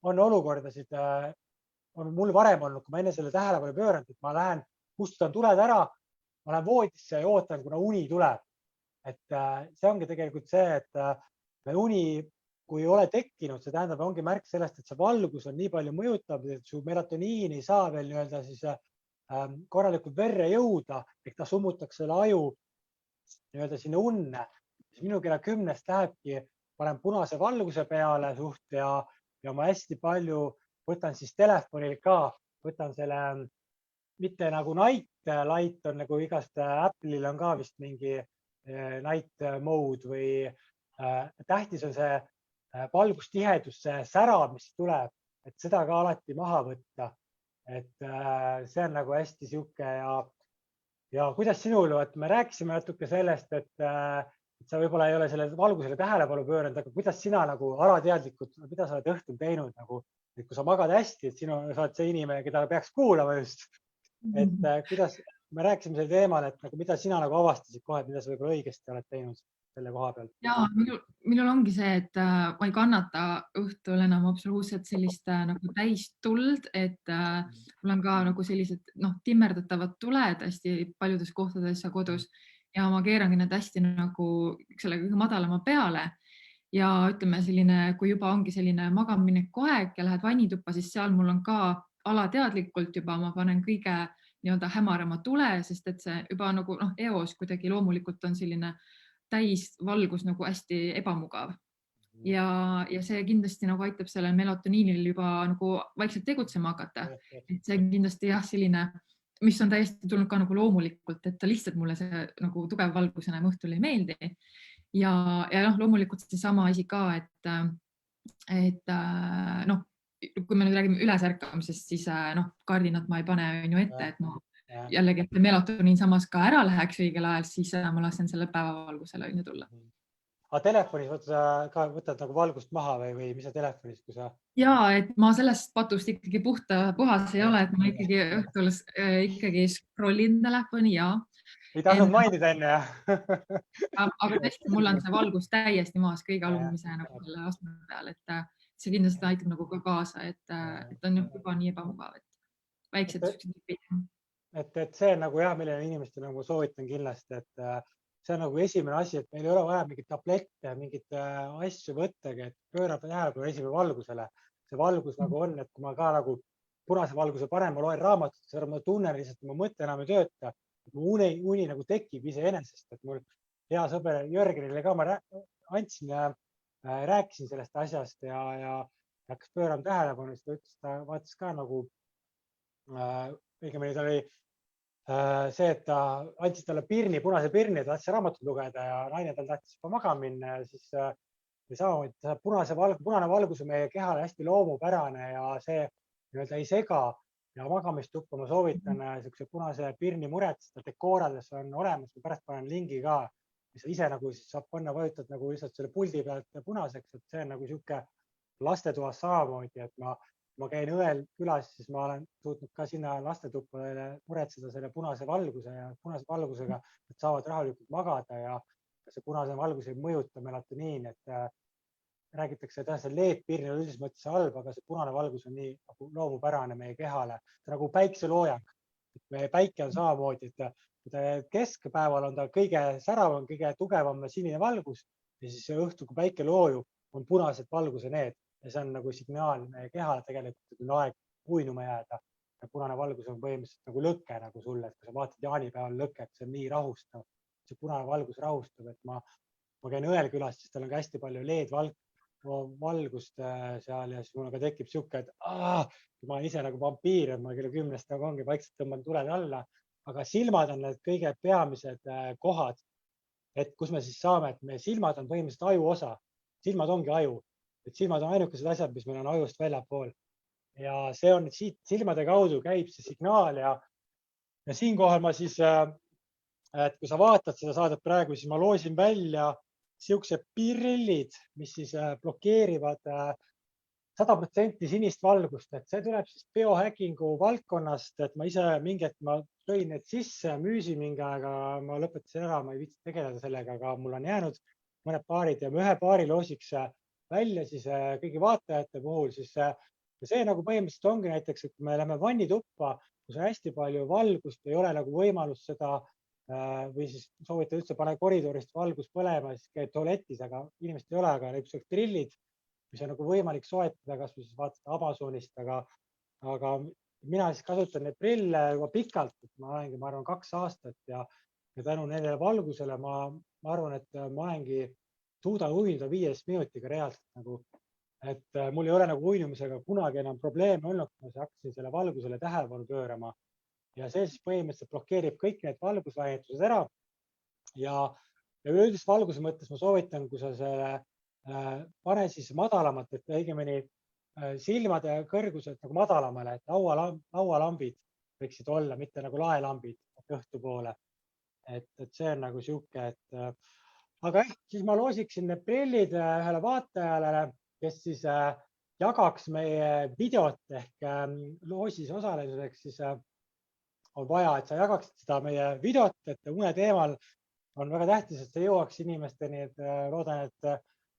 on olukordasid, on mul varem olnud, kui ma enne selle tähelepanu pööranud, et ma lähen, kustutan tuled ära, ma lähen voodisse ja ootan, kuna uni tuleb. Et see ongi tegelikult see, et meil uni, kui ei ole tekkinud, see tähendab, ongi märk sellest, et see valgus on nii palju mõjutab, et su melatoniin ei saa veel nii-öelda siis korralikult verre jõuda, ehk ta summutaks selle aju nii-öelda sinna unne. Minu kella 10 lähebki, panen punase valguse peale suht ja ma hästi palju võtan siis telefonil ka, võtan selle, mitte nagu night light on nagu igast Apple'il on ka vist mingi night mode või tähtis on see valgustihedus, see sära, mis tuleb, et seda ka alati maha võtta. Et see on nagu hästi sihuke ja kuidas sinul, et me rääkisime natuke sellest, et sa võib-olla ei ole selle valgusele tähelepanu pööranud, aga kuidas sina nagu alateadlikult, mida sa oled õhtul teinud, nagu, et kui sa magad hästi, et sinu sa oled see inimene, keda peaks kuulama just, et kuidas me rääkisime selle teemal, et nagu, mida sina nagu avastasid kohe, mida sa võib-olla õigesti oled teinud selle koha peal? Ja minul ongi see, et ma ei kannata õhtul enam absoluutselt sellist nagu täis tuld, et mul on ka nagu sellised timmerdatavad tuled hästi paljudes kohtades kodus ja ma keerangi need hästi nagu selle kõige madalama peale ja ütleme selline, kui juba ongi selline magamineku aeg ja lähed vannituppa, siis seal mul on ka alateadlikult juba ma panen kõige nii-öelda hämarama tule, sest et see juba nagu eos kuidagi loomulikult on selline täis valgus nagu hästi ebamugav. Ja see kindlasti nagu aitab sellel melatoniinil juba nagu vaikselt tegutsema hakata. Et see kindlasti jah, selline, mis on täiesti tulnud ka nagu loomulikult, et ta lihtsalt mulle see nagu tugev valgus enam õhtul ei meeldi. Ja loomulikult see sama asi ka, et kui me nüüd räägime ülesärkamisest, siis kardinat ma ei pane ju ette, et jällegi, et melatoniin samas ka ära läheks õigel ajal, siis ma lasen selle päevavalgusele tulla. Aga telefonis võtad nagu valgust maha või mis sa telefonis, kui sa... Ja, et ma sellest patust ikkagi puhas ei ole, et ma ikkagi õhtul ikkagi scrollin telefoni ja... Ei tahtnud mainida enne, jah? Aga tõesti, mul on see valgus täiesti maas kõige alumise nagu selle astme peal, et see kindlasti aitab nagu ka kaasa, et on juba nii ebamugav, et väiksed tüüpid. Et see on nagu jah, millele inimestel nagu soovitan kindlasti, et see on nagu esimene asi, et meil ei ole vaja mingit tablette, mingit asju võttagi, et pöörab tähelepanu esimene valgusele. See valgus nagu on, et kui ma ka nagu punase valguse panen, ma loen raamatut, siis ma tunnen lihtsalt, et ma mõte enam ei tööta. Uni nagu tekib iseenesest, et mul hea sõber Jörgenile ka ma rääkisin sellest asjast ja hakkas pöörama tähelepanu, siis ta ütles, ta vaatas ka nagu õigemini ta oli see, et ta andis talle punase pirni, ta tahtis raamatut lugeda ja naine tal tahtis magama minna ja siis samamoodi punane valgus on meie kehale hästi loomupärane ja see ei sega ja magamistuppa ma soovitan niisuguse punase pirni muretseda, dekoorades on olemas, ma pärast panen lingi ka, mis ise nagu siis saab panna, vajutad nagu lihtsalt selle puldi pealt punaseks, et see on nagu niisugune lastetoas samamoodi, et ma ma käin õel külas, siis ma olen suutnud ka sinna lastetuppadele muretseda selle punase valgusega, et saavad rahulikult magada ja see punase valgus ei mõjuta melatoniini, et räägitakse, et see LED-pirn on üldises mõttes halb, aga see punane valgus on nii nagu loomupärane meie kehale. See nagu päikseloojang. Meie päike on samamoodi, et keskpäeval on ta kõige säravam, kõige tugevam sinine valgus ja siis õhtul, kui päike loojub, on punased valguse need ja see on nagu signaal meie kehale tegelikult, et on aeg uinuma jääda. Ja punane valgus on põhimõtteliselt nagu lõke nagu sulle, et kui sa vaatad jaanipäeval lõket, see on nii rahustav. See punane valgus rahustab, et ma käin õel külas, siis tal on ka hästi palju LED-valgust seal ja siis mul ka tekib siuke, et ma olen ise nagu vampiir, et ma kella 10 nagu ongi vaikselt tõmban tuled alla, aga silmad on need kõige peamised kohad, et kus me siis saame, et meie silmad on põhimõtteliselt aju osa. Silmad ongi aju, et silmad on ainukesed asjad, mis meil on ajust väljapool ja see on siit silmade kaudu käib see signaal ja siinkohal ma siis, et kui sa vaatad seda saadet praegu, siis ma loosin välja siuksed prillid, mis siis blokeerivad 100% sinist valgust, et see tuleb siis biohackingu valdkonnast, et ma ise mingi hetk ma lõin need sisse, müüsin mingi aega, ma lõpetasin ära, ma ei viitsi tegeleda sellega, aga mul on jäänud mõned paarid ja ühe paari loosiks välja siis kõigi vaatajate puhul, siis see nagu põhimõtteliselt ongi näiteks, et kui me läheme vannituppa, kus on hästi palju valgust, ei ole nagu võimalus seda või siis soovite üldse pane koridorist valgus põlema, siis käib tualetis, aga inimesed ei ole, aga niisugused prillid, mis on nagu võimalik soetada, kas või siis vaatate Amazonist, aga mina siis kasutan neid prille juba pikalt, et ma olengi, ma arvan, 2 aastat ja tänu nendele valgusele ma arvan, et ma olengi suudan uinuda 5 minutiga reaalselt nagu, et mul ei ole nagu uinumisega kunagi enam probleeme olnud, kui ma hakkasin selle valgusele tähelepanu pöörama ja see siis põhimõtteliselt blokeerib kõik need valguslainetused ära ja üleüldist valguse mõttes ma soovitan, kui sa selle pane siis madalamalt, et õigemini silmade kõrgused nagu madalamale, et laualambid võiksid olla, mitte nagu laelambid õhtupoole. Et see on nagu siuke, aga siis ma loosiksin need prillid ühele vaatajale, kes siis jagaks meie videot ehk loosis osalemiseks, siis on vaja, et sa jagaksid seda meie videot, et une teemal on väga tähtis, et see jõuaks inimesteni, et loodan, et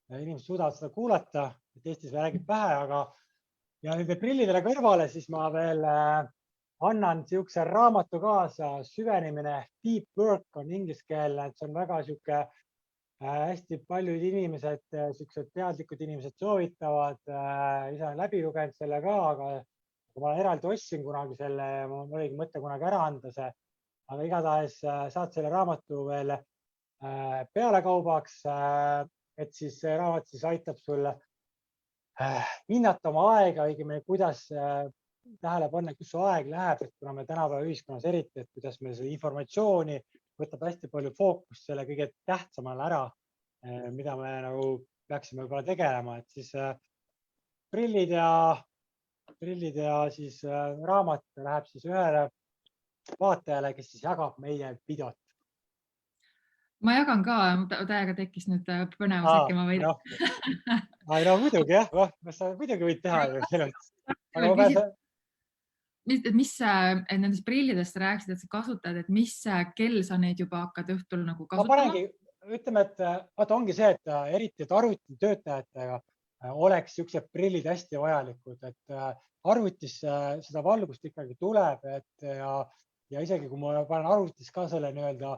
inimesed suudavad seda kuulata, et Eestis räägib vähe, aga ja nende prillidele kõrvale siis ma veel annan siukse raamatu kaasa, süvenemine, deep work on ingliskeelne, et see on väga siuke hästi paljud inimesed, siuksed teadlikud inimesed soovitavad, ise olen läbi lugenud selle ka, aga ma eraldi ostsin kunagi selle, mul oligi mõte kunagi ära anda see, aga igatahes saad selle raamatu veel pealekaubaks, et siis see raamat siis aitab sulle hinnata oma aega, õigemini kuidas tähele panna, kus su aeg läheb, et kuna me tänapäeva ühiskonnas eriti, et kuidas meil seda informatsiooni võtab hästi palju fookust selle kõige tähtsamale ära, mida me nagu peaksime võib-olla tegelema, et siis prillid ja siis raamat läheb siis ühele vaatajale, kes siis jagab meie videot. Ma jagan ka, täiega tekkis nüüd põnevus, äkki ma võin. No muidugi jah, sa muidugi võid teha. Mis nendest prillidest rääkisid, et sa kasutad, et mis kell sa neid juba hakkad õhtul nagu kasutama? Ma panengi, ütleme, et ongi see, et eriti arvutitöötajatega oleks siuksed prillid hästi vajalikud, et arvutis seda valgust ikkagi tuleb, ja isegi kui ma panen arvutis ka selle nii-öelda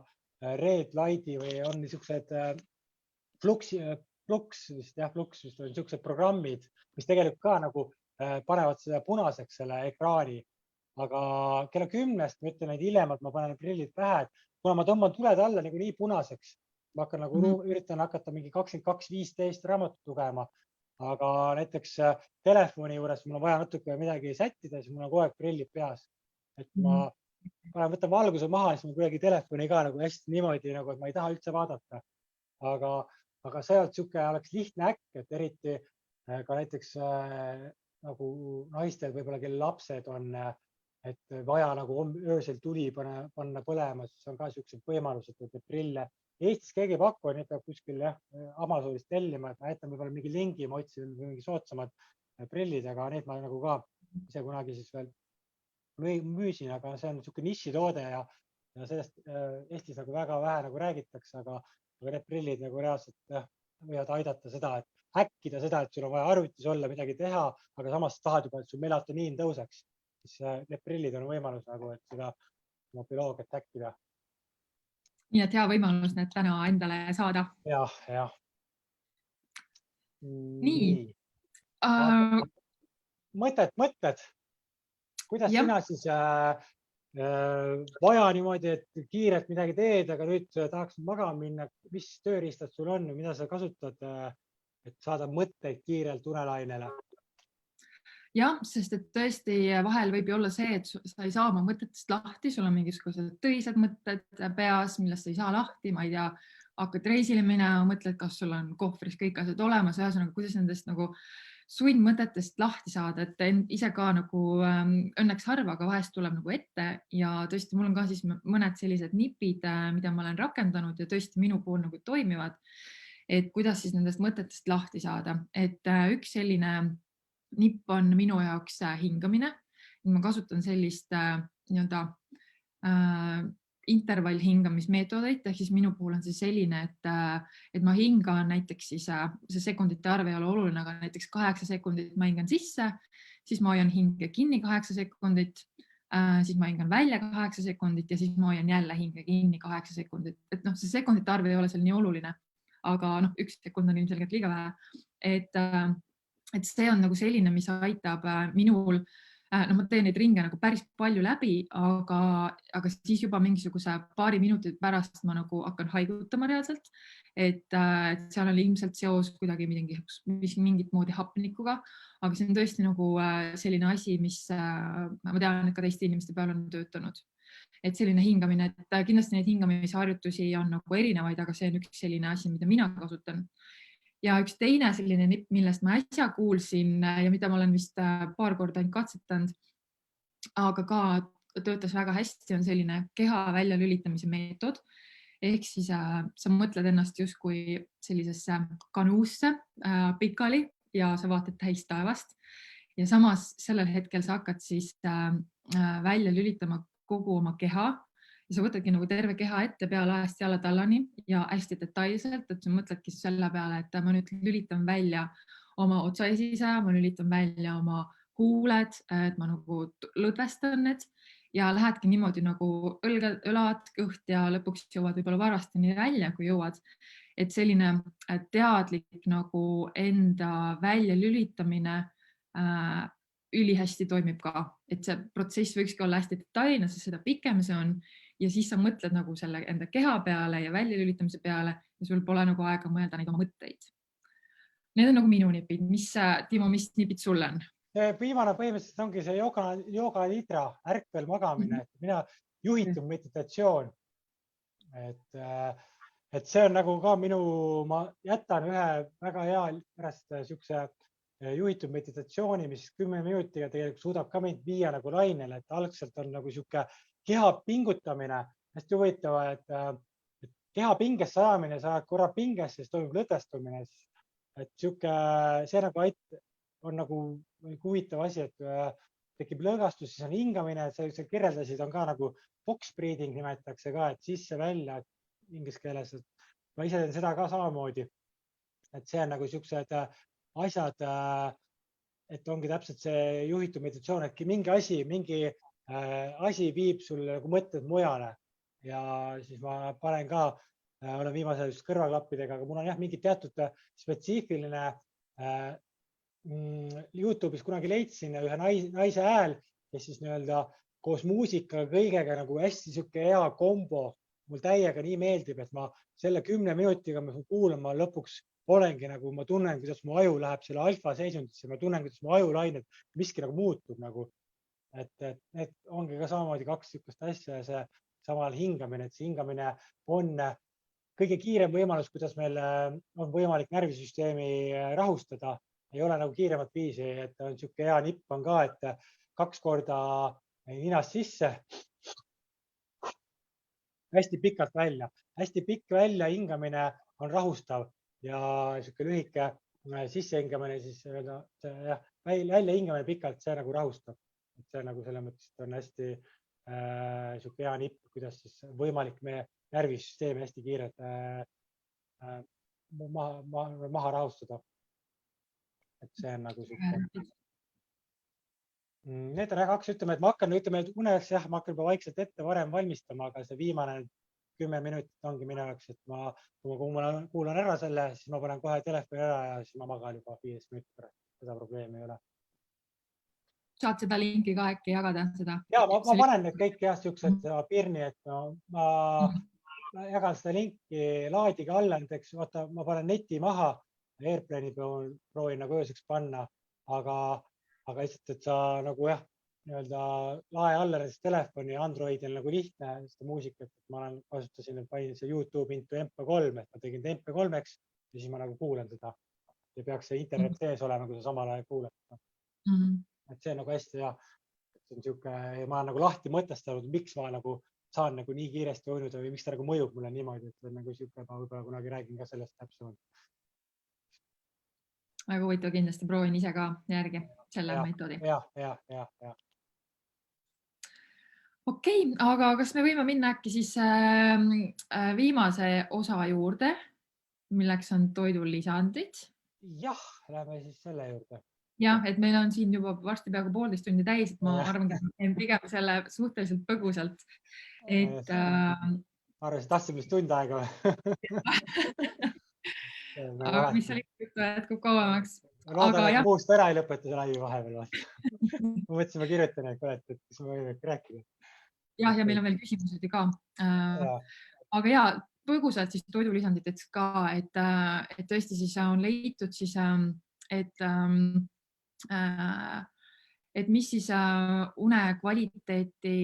red light'i või on niisugused Flux vist on niisugused programmid, mis tegelikult ka nagu panevad seda punaseks selle ekraani, aga kella 10, ma ütlen, et hiljemalt ma panen prillid pähe, kuna ma tõmban tuled alla nii punaseks, ma hakkan nagu üritan hakata mingi 22.15 raamatut lugema, aga näiteks telefoni juures mul on vaja natuke midagi sättida, siis mul on kogu aeg prillid peas, et ma võtan valguse maha, siis ma kuidagi telefoni ka nagu hästi niimoodi, nagu, et ma ei taha üldse vaadata. Aga see oleks lihtne äkk, et eriti ka näiteks nagu naistel võib-olla, kelle lapsed on, et vaja nagu öösel tuli panna põlema, siis on ka siuksed võimalused, et prille. Eestis keegi ei paku, neid peab kuskil Amazonist tellima, et ma jätan võib-olla mingi lingi, ma otsin mingi soodsamad prillid, aga need ma nagu ka ise kunagi siis veel müüsin, aga see on niisugune nišitoode ja sellest Eestis nagu väga vähe nagu räägitakse, aga need prillid nagu reaalselt võivad aidata seda, et häkkida seda, et sul on vaja arvutis olla, midagi teha, aga samas tahad juba, et sul melatoniin tõuseks. Siis need prillid on võimalus nagu, et seda mobiloogiat häkkida. Nii et hea võimalus need täna endale saada. Jah. Nii. Mõtted. Kuidas sina siis vaja niimoodi, et kiirelt midagi teed, aga nüüd tahaks magama minna. Mis tööriistad sul on, mida sa kasutad, et saada mõtteid kiirelt unelainele? Jah, sest et tõesti vahel võib ju olla see, et sa ei saa oma mõtetest lahti, sul on mingisugused tõised mõtted peas, millest sa ei saa lahti, ma ei tea, hakkad reisile minema, mõtled, kas sul on kohvris kõik asjad olemas, ühesõnaga, kuidas nendest nagu sundmõtetest lahti saada, et ise ka nagu õnneks harva, aga vahest tuleb nagu ette ja tõesti mul on ka siis mõned sellised nipid, mida ma olen rakendanud ja tõesti minu puhul nagu toimivad, et kuidas siis nendest mõtetest lahti saada, et üks selline nipp on minu jaoks hingamine. Ma kasutan sellist nii-öelda intervall hingamismeetodeid, ehk siis minu puhul on see selline, et ma hingan näiteks siis, see sekundite arv ei ole oluline, aga näiteks 8 sekundit ma hingan sisse, siis ma hoian hinge kinni 8 sekundit, siis ma hingan välja 8 sekundit ja siis ma hoian jälle hinge kinni 8 sekundit. Et see sekundite arv ei ole seal nii oluline, aga 1 sekund on ilmselgelt liiga vähe. Et see on nagu selline, mis aitab minul, ma teen neid ringe nagu päris palju läbi, aga siis juba mingisuguse paari minuti pärast ma nagu hakkan haigutama reaalselt, et seal on ilmselt seos kuidagi mingit moodi hapnikuga, aga see on tõesti nagu selline asi, mis ma tean, et ka teiste inimeste peal on töötanud. Et selline hingamine, et kindlasti neid hingamisharjutusi on nagu erinevaid, aga see on üks selline asi, mida mina kasutan. Ja üks teine selline nipp, millest ma äsja kuulsin ja mida ma olen vist paar korda ainult katsetanud, aga ka töötas väga hästi, on selline keha väljalülitamise meetod. Ehk siis sa mõtled ennast justkui sellisesse kanuusse pikali ja sa vaatad täis taevast ja samas sellel hetkel sa hakkad siis välja lülitama kogu oma keha ja sa võtadki nagu terve keha ette pealaest jala tallani ja hästi detailselt, et sa mõtledki selle peale, et ma nüüd lülitan välja oma otsaesise, ma lülitan välja oma huuled, et ma nagu lõdvestan need ja lähedki niimoodi nagu õlad, kõht ja lõpuks jõuad võib-olla varvasteni välja, kui jõuad. Et selline teadlik nagu enda välja lülitamine ülihästi toimib ka, et see protsess võikski olla hästi detailne, sest seda pikem see on ja siis sa mõtled nagu selle enda keha peale ja väljalülitamise peale ja sul pole nagu aega mõelda neid oma mõtteid. Need on nagu minu nipid. Timo, mis nipid sul on? Viimane põhimõtteliselt ongi see jooga nidra, ärkvel magamine, et mina juhitud meditatsioon. Et see on nagu ka ma jätan ühe väga hea pärast siukse juhitud meditatsiooni, mis 10 minutiga tegelikult suudab ka mind viia nagu lainele, et algselt on nagu siuke keha pingutamine, hästi huvitav, et keha pingesse ajamine, sa ajad korra pingesse, siis toimub lõdvestumine. Et see nagu on nagu huvitav asi, et tekib lõõgastus, siis on hingamine, et sa kirjeldasid, on ka nagu box breathing nimetatakse ka, et sisse-välja inglise keeles. Ma ise teen seda ka samamoodi. Et see on nagu siuksed asjad, et ongi täpselt see juhitud meditatsioon, et mingi asi viib sulle nagu mõtted mujale ja siis ma panen ka, olen viimasel just kõrvaklappidega, aga mul on jah mingi teatud spetsiifiline YouTube'is kunagi leidsin ühe naise hääl, kes siis nii-öelda koos muusikaga kõigega nagu hästi siuke hea kombo. Mul täiega nii meeldib, et ma selle 10 minutiga ma kuulan, ma lõpuks olengi nagu, ma tunnen, kuidas mu aju läheb selle alfa seisundisse, ma tunnen, kuidas mu aju lained, miski nagu muutub nagu. Et need ongi ka samamoodi 2 sükust asja ja see samal hingamine, et see hingamine on kõige kiirem võimalus, kuidas meil on võimalik närvisüsteemi rahustada. Ei ole nagu kiiremat viisi, et on siuke hea nipp on ka, et 2 korda ninast sisse, hästi pikalt välja. Hästi pikk välja hingamine on rahustav ja siuke lühike sissehingamine siis välja hingamine pikalt, see nagu rahustab. Et see nagu selles mõttes on hästi sihuke hea nipp, kuidas siis võimalik meie närvisüsteemi hästi kiirelt maha rahustada. Et see on nagu sihuke. Need on kaks, ütleme, et ma hakkan uneks, ma hakkan juba vaikselt ette varem valmistama, aga see viimane 10 minutit ongi minu jaoks, et kui ma kuulan ära selle, siis ma panen kohe telefoni ära ja siis ma magan juba 15 minutit pärast. Seda probleemi ei ole. Saad seda linki ka äkki jagada seda? Ja, ma panen need kõik siuksed pirni, et ma jagan seda linki laadiga alla, näiteks vaata, ma panen neti maha, Airplane'i proovin nagu ööseks panna, aga lihtsalt, et sa nagu lae alla näiteks telefoni Androidil nagu lihtne seda muusikat, et ma kasutasin, et panin see YouTube into MP3, et ma tegin MP3-eks ja siis ma nagu kuulen seda. Ja peaks see internet sees olema, kui sa samal ajal kuuled. Et see on nagu hästi hea. See on siuke, ma olen nagu lahti mõtestanud, miks ma nagu saan nagu nii kiiresti uinuda või miks ta nagu mõjub mulle niimoodi, et see on nagu siuke, ma võib-olla kunagi räägin ka sellest täpsemalt. Väga huvitav, kindlasti proovin ise ka järgi selle metoodi. Ja. Okei, aga kas me võime minna äkki siis viimase osa juurde, milleks on toidulisandid? Jah, läheme siis selle juurde. Jah, et meil on siin juba varsti peaaegu 1,5 tundi täis, et ma arvan, et pigem selle suhteliselt põgusalt. Arvasin, tahtsime vist tund aega. Aga mis oli jätkub kauemaks? Loodan, et muust ära ei lõpeta see laivi vahepeal. Ma mõtlesin, ma kirjutan, et kas me võime rääkida. Jah, ja meil on veel küsimused ka. Aga ja, põgusalt siis toidulisanditeks ka, et tõesti siis on leitud siis, et mis siis une kvaliteeti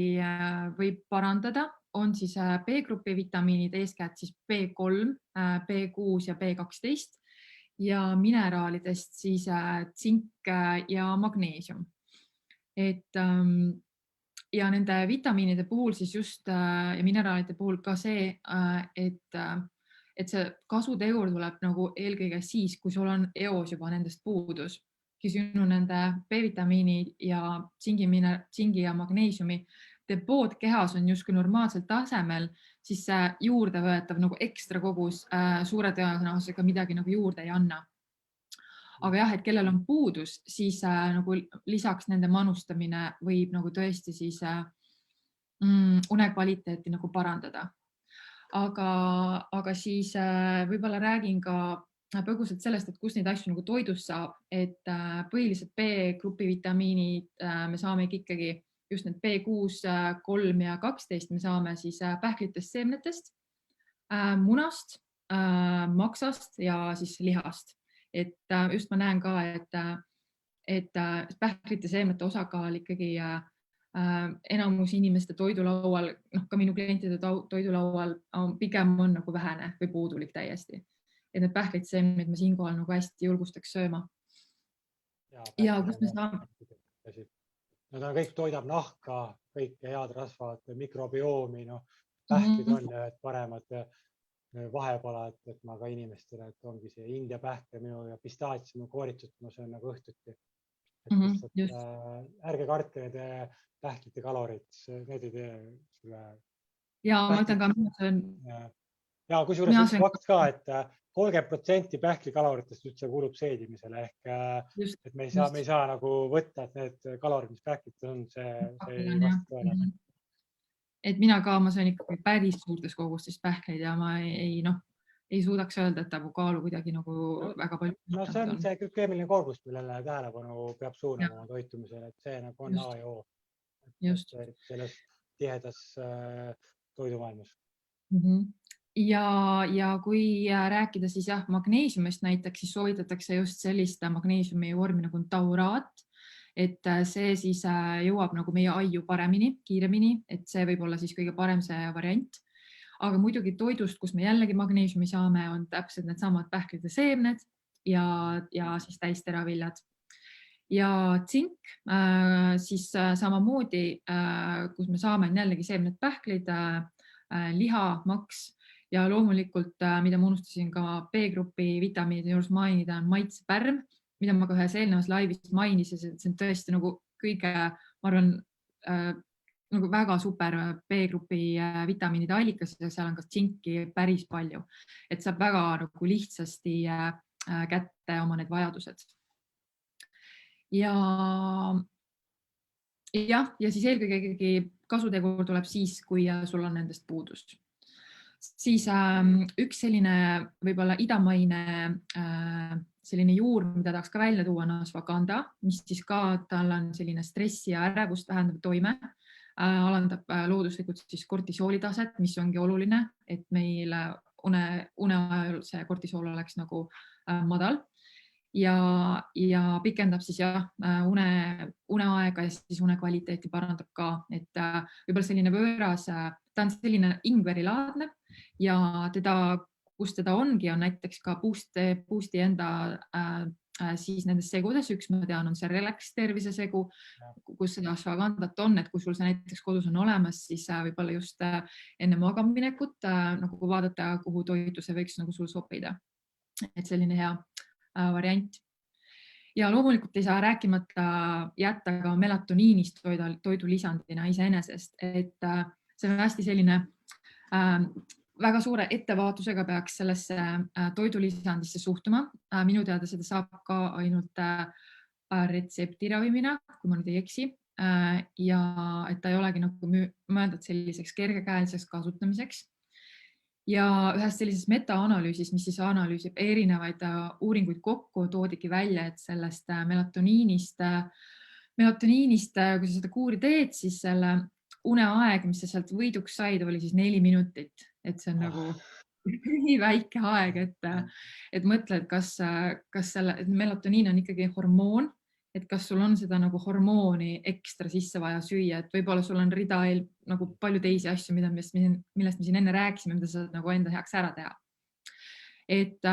võib parandada, on siis B-grupi vitamiinid, eeskätt siis B3, B6 ja B12 ja mineraalidest siis tsink ja magneesium. Ja nende vitamiinide puhul siis just ja mineraalide puhul ka see, et see kasutegur tuleb nagu eelkõige siis, kui sul on eos juba nendest puudus. Kui sinu nende B-vitamiini ja tsingi ja magneesiumi depood kehas on justkui normaalsel tasemel, siis see juurde võetav nagu ekstra kogus suure tõenäosusega midagi nagu juurde ei anna. Aga jah, et kellel on puudus, siis nagu lisaks nende manustamine võib nagu tõesti siis une kvaliteeti nagu parandada. Aga siis võib-olla räägin ka põgusalt sellest, et kus neid asju nagu toidust saab, et põhiliselt B-grupi vitamiinid me saame ikkagi just need B6, 3 ja 12 me saame siis pähklitest, seemnetest, munast, maksast ja siis lihast. Et just ma näen ka, et pähklite seemnete osakaal ikkagi enamus inimeste toidulaual, ka minu klientide toidulaual pigem on nagu vähene või puudulik täiesti. Et need pähklite seemned me siinkohal nagu hästi julgustaks sööma. Ja kus me saame... Nad on kõik toidab nahka, kõik head rasvad, mikrobiomi, pähklid on paremad vahepalad, et ma ka inimestele, et ongi see India pähkel ja pistaats kooritud, ma söön nagu õhtuti. Ärge kartke need pähklite kalorid, need ei tee sulle... Ja ma ütlen ka, mina söön... Ja kusjuures üks fakt ka, et 30% pähklikaloritest üldse kuulub seedimisele ehk et me ei saa nagu võtta, et need kalorid, mis pähklites on, see ei vasta tõele. Et mina ka, ma söön ikkagi päris suurtes kogustes pähkleid ja ma ei suudaks öelda, et ta kaalu kuidagi nagu väga palju. No see on see glükeemiline korgus, millele tähelepanu peab suunama oma toitumisele, et see nagu on A ja O. Selles tihedas toidumaailmas. Ja kui rääkida siis magneesiumist näiteks, siis soovitatakse just sellist magneesiumi vormi nagu tauraat, et see siis jõuab nagu meie aiu paremini, kiiremini, et see võib olla siis kõige parem see variant. Aga muidugi toidust, kus me jällegi magneesiumi saame, on täpselt need samad pähklite seemned ja siis täisteraviljad. Ja tsink siis samamoodi, kus me saame jällegi seemned pähklid, liha, maks ja loomulikult, mida ma unustasin ka B-grupi vitamiinide juures mainida, on maitsepärm, mida ma ka ühes eelnevas laivis mainisin, see on tõesti nagu kõige, ma arvan, nagu väga super B-grupi vitamiinide allikas ja seal on ka tsinki päris palju, et saab väga nagu lihtsasti kätte oma need vajadused. Ja siis eelkõige ikkagi kasutegur tuleb siis, kui sul on nendest puudust. Siis üks selline võib-olla idamaine selline juur, mida tahaks ka välja tuua, on ashwagandha, mis siis ka tal on selline stressi ja ärevust vähendav toime, alandab looduslikult siis kortisooli taset, mis ongi oluline, et meil une ajal see kortisool oleks nagu madal ja pikendab siis uneaega ja siis une kvaliteeti parandab ka, et võib-olla selline võõras, ta on selline ingverilaadne ja kus teda ongi, on näiteks ka Boost'i enda siis nendes segudes, üks ma tean, on see Relax tervisesegu, kus seda ashwagandhat on, et kui sul see näiteks kodus on olemas, siis võib-olla just enne magamaminekut nagu vaadata, kuhu toitu see võiks nagu sul sobida. Et selline hea variant. Ja loomulikult ei saa rääkimata jätta ka melatoniinist toidulisandina iseenesest, et see on hästi selline väga suure ettevaatusega peaks sellesse toidulisandisse suhtuma. Minu teada seda saab ka ainult retseptiravimina, kui ma nüüd ei eksi, ja et ta ei olegi nagu mõeldud selliseks kergekäeliseks kasutamiseks. Ja ühes sellises metaanalüüsis, mis siis analüüsib erinevaid uuringuid kokku, toodigi välja, et sellest melatoniinist, kui sa seda kuuri teed, siis selle uneaeg, mis sa sealt võiduks said, oli siis 4 minutit, et see on nagu nii väike aeg, et mõtle, et kas melatoniin on ikkagi hormoon, et kas sul on seda nagu hormooni ekstra sisse vaja süüa, et võib-olla sul on rida nagu palju teisi asju, millest me siin enne rääkisime, mida sa nagu enda heaks ära teha.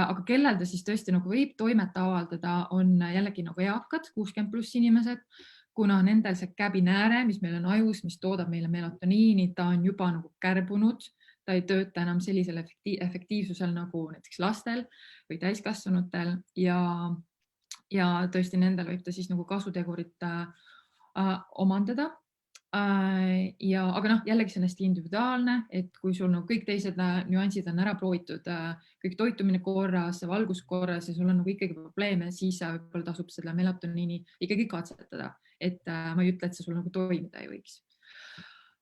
Aga kellel ta siis tõesti nagu võib toimet avaldada, on jällegi nagu eakad, 60+ inimesed, kuna nendel see käbinääre, mis meil on ajus, mis toodab meile melatoniini, ta on juba nagu kärbunud, ta ei tööta enam sellisel efektiivsusel nagu näiteks lastel või täiskasvanutel ja tõesti nendel võib ta siis nagu kasutegurit omandada. Aga jällegi see on hästi individuaalne, et kui sul nagu kõik teised nüansid on ära proovitud, kõik toitumine korras, valgus korras ja sul on nagu ikkagi probleeme, siis võib-olla tasub seda melatoniini ikkagi katsetada, et ma ei ütle, et see sul nagu toimida ei võiks.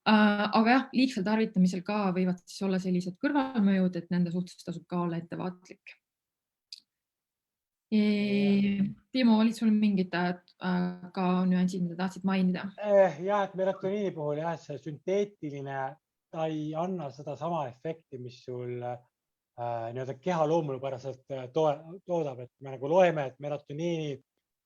Aga jah, liigsel tarvitamisel ka võivad siis olla sellised kõrvalmõjud, et nende suhtes tasub ka olla ettevaatlik. Timo, olid sul mingid ka nüansid, mida tahtsid mainida? Jah, et melatoniini puhul jah, see sünteetiline, ta ei anna seda sama efekti, mis sul keha loomupäraselt toodab, et me nagu loeme, et melatoniini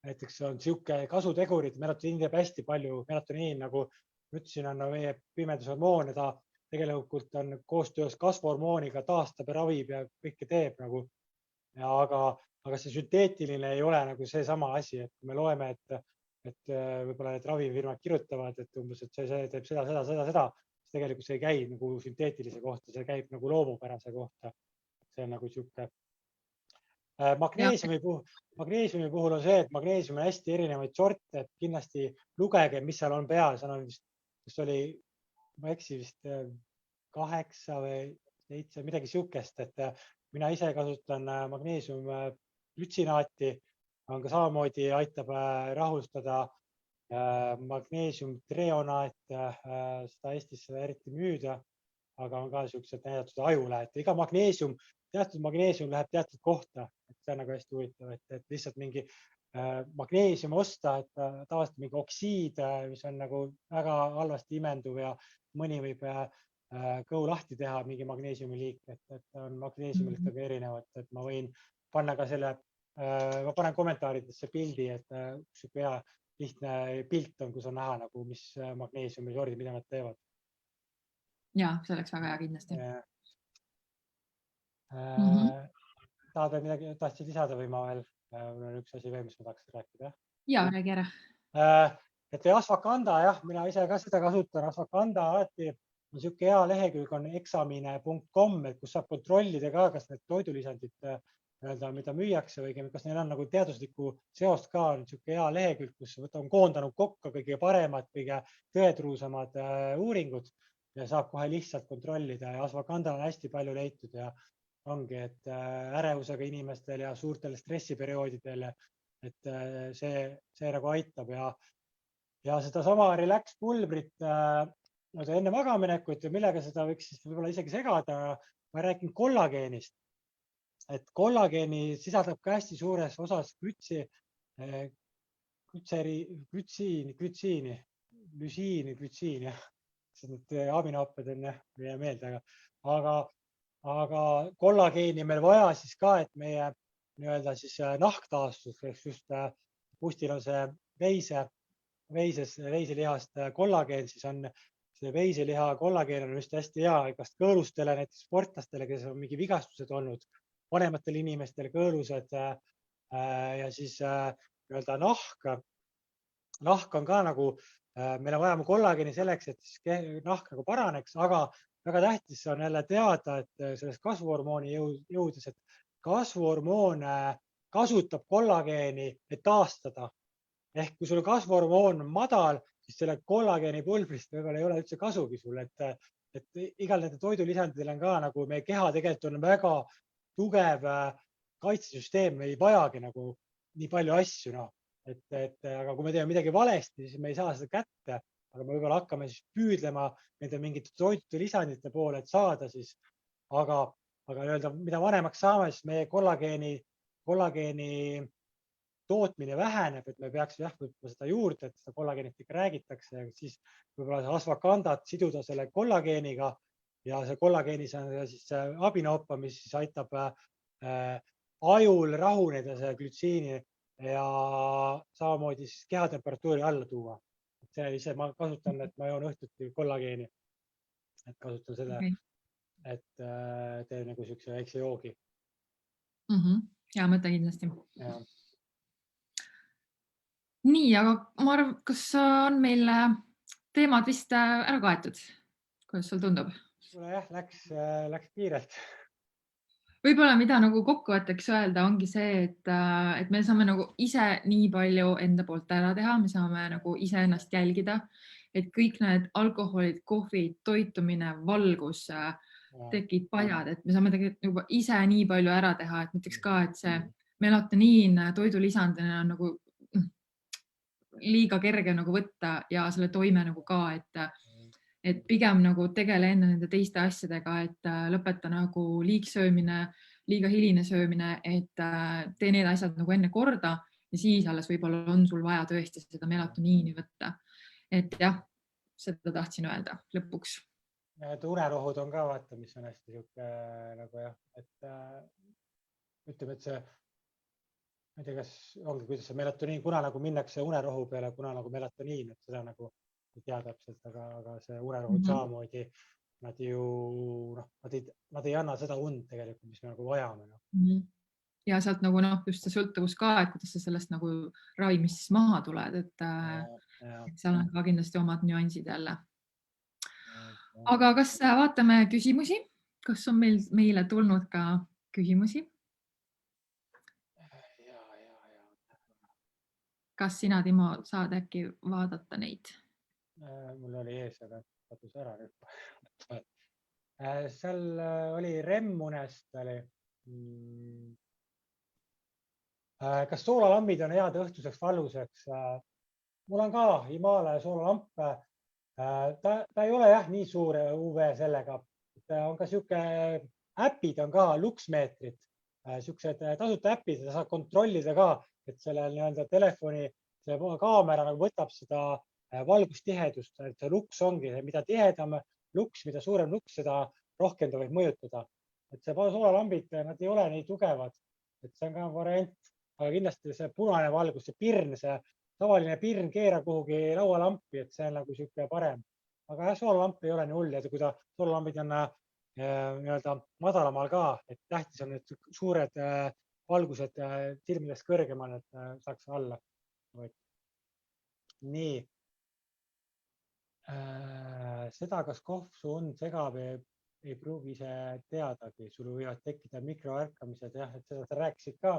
näiteks on sihuke kasutegur, et melatoniin teeb hästi palju, melatoniin nagu ütlesin, on meie pimedushormoon ja ta tegelikult on koostöös kasvuhormooniga taastab ja ravib ja kõike teeb nagu, aga see sünteetiline ei ole nagu see sama asi, et me loeme, et võib-olla need ravimifirmad kirjutavad, et umbes, et see teeb seda, siis tegelikult see ei käi nagu sünteetilise kohta, see käib nagu loomupärase kohta. See on nagu sihuke. Magneesiumi puhul on see, et magneesium on hästi erinevaid sorte, et kindlasti lugege, mis seal on peal, seal on vist oli, ma eksi vist 8 või 7, midagi sihukest, et mina ise kasutan magneesium lütsinaati, on ka samamoodi aitab rahustada magneesium treonaat, seda Eestis eriti müüda, aga on ka siuksed näidatud ajule, et iga teatud magneesium läheb teatud kohta, et see on nagu hästi huvitav, et lihtsalt mingi magneesium osta, et tavaliselt mingi oksiid, mis on nagu väga halvasti imenduv ja mõni võib kõhu lahti teha, mingi magneesiumi liik, et on magneesiumilist väga erinevat, et ma võin panna ka selle, ma panen kommentaaridesse pildi, et siuke hea lihtne pilt on, kus on näha nagu, mis magneesiumi sordid, mida nad teevad. Ja, see oleks väga hea kindlasti. Tahtsid lisada või ma veel, on üks asi veel, mis ma tahaks rääkida. Ja, räägi ära. Et ashwagandha, jah, mina ise ka seda kasutan, ashwagandha alati Siuke hea lehekülg on examine.com, et kus saab kontrollida ka, kas need toidulisandid, mida müüakse või kas neil on nagu teaduslikku seost ka. On siuke hea lehekülg, kus on koondanud kokku kõige paremad, kõige tõetruusamad uuringud ja saab kohe lihtsalt kontrollida ja ashwagandha on hästi palju leitud ja ongi, et ärevusega inimestel ja suurtel stressiperioodidel, et see nagu aitab ja seda sama relax pulbrit enne magaminekut ja millega seda võiks siis võib-olla isegi segada. Ma räägin kollageenist, et kollageeni sisaldab ka hästi suures osas glütsiini, jah. Need aminohapped on meie meelde, aga kollageeni meil vaja siis ka, et meie nii-öelda siis nahk taastus, just pustil on see veiselihast kollageen, siis on see veiseliha kollageen on just hästi hea igast kõõlustele, näiteks sportlastele, kes on mingi vigastused olnud, vanematel inimestel kõõlused ja siis nii-öelda nahk on ka nagu, meil on vaja kollageeni selleks, et nahk nagu paraneks, aga väga tähtis on jälle teada, et selles kasvuhormooni jõudes, et kasvuhormoon kasutab kollageeni, et taastada. Ehk kui sul kasvuhormoon on madal, siis selle kollageeni pulbrist võib-olla ei ole üldse kasugi sul, et igal nende toidulisandidel on ka nagu meie keha tegelikult on väga tugev kaitsesüsteem, me ei vajagi nagu nii palju asju, noh. Aga kui me teeme midagi valesti, siis me ei saa seda kätte, aga me võib-olla hakkame siis püüdlema nende mingite toidulisandite poole, et saada siis, aga nii-öelda, mida vanemaks saame, siis meie kollageeni tootmine väheneb, et me peaks võtma seda juurde, et seda kollageenit ikka räägitakse, siis võib-olla ashwagandhat siduda selle kollageeniga ja see kollageenis on siis abinooppa, mis siis aitab ajul rahuneda see glütsiini ja samamoodi siis kehatemperatuuri alla tuua. See ise ma kasutan, et ma joon õhtuti kollageeni, et kasutan seda, et teen nagu siukse väikse joogi. Hea mõte kindlasti. Ja. Nii, aga ma arvan, kas on meil teemad vist ära kaetud? Kuidas sul tundub? Jah, läks kiirelt. Võib-olla mida nagu kokkuvõtteks öelda ongi see, et me saame nagu ise nii palju enda poolt ära teha, me saame nagu ise ennast jälgida, et kõik need alkoholid, kohvid, toitumine, valgus, tekid pajad, et me saame tegelikult juba ise nii palju ära teha, et näiteks ka, et see melatoniin toidulisandina on nagu liiga kerge nagu võtta ja selle toime nagu ka, et pigem nagu tegele enne nende teiste asjadega, et lõpeta nagu liigsöömine, liiga hiline söömine, et tee need asjad nagu enne korda ja siis alles võib-olla on sul vaja tõesti seda melatoniini võtta. Et jah, seda tahtsin öelda lõpuks. Unerohud on ka vaata, mis on hästi siuke nagu jah, et ütleme, et see ma ei tea, kas ongi, kuidas see melatoniin, kuna nagu minnakse unerohu peale, kuna nagu melatoniin, et seda nagu ei tea täpselt, aga see unerohud samamoodi, nad ei anna seda und tegelikult, mis me nagu vajame. Ja sealt nagu just see sõltuvus ka, et kuidas sa sellest nagu ravimist siis maha tuled, et seal on ka kindlasti omad nüansid jälle. Aga kas vaatame küsimusi? Kas on meile tulnud ka küsimusi? Kas sina, Timo, saad äkki vaadata neid? Mul oli ees, aga katus ära. Seal oli Remmunest. Kas soolalambid on head õhtuseks valguseks? Mul on ka Himalaia soolalamp. Ta ei ole jah nii suur UV sellega. On ka siuke äpid on ka luksmeetrid. Siuksed tasuta äpid, sa saad kontrollida ka, et sellel nii-öelda telefoni kaamera võtab seda valgustihedust, et see luks ongi, mida tihedam luks, mida suurem luks, seda rohkem ta võib mõjutada. Et see soolalambid, nad ei ole nii tugevad, et see on ka variant, aga kindlasti see punane valgus, see pirn, see tavaline pirn keera kuhugi laualampi, et see on nagu siuke parem. Aga jah, soolalamp ei ole nii hull ja kui ta soolalambid on nii-öelda madalamal ka, et tähtis on need suured valgused silmidest kõrgemal, et saaks alla. Nii. seda, kas kohv su und segab, ei pruugi ise teadagi. Sul võivad tekkida mikroärkamised, jah, et seda sa rääkisid ka,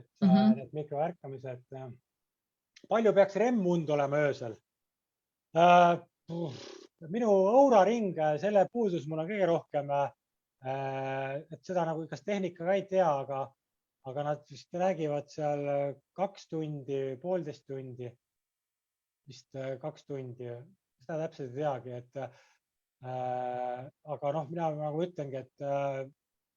et need mikroärkamised. Palju peaks REM-und olema öösel? Minu auraring, selle puudus mul on kõige rohkem, et seda nagu kas tehnika ka ei tea, aga nad vist räägivad seal 2 tundi, 1,5 tundi, vist 2 tundi, seda täpselt ei teagi, aga noh, mina nagu ütlengi, et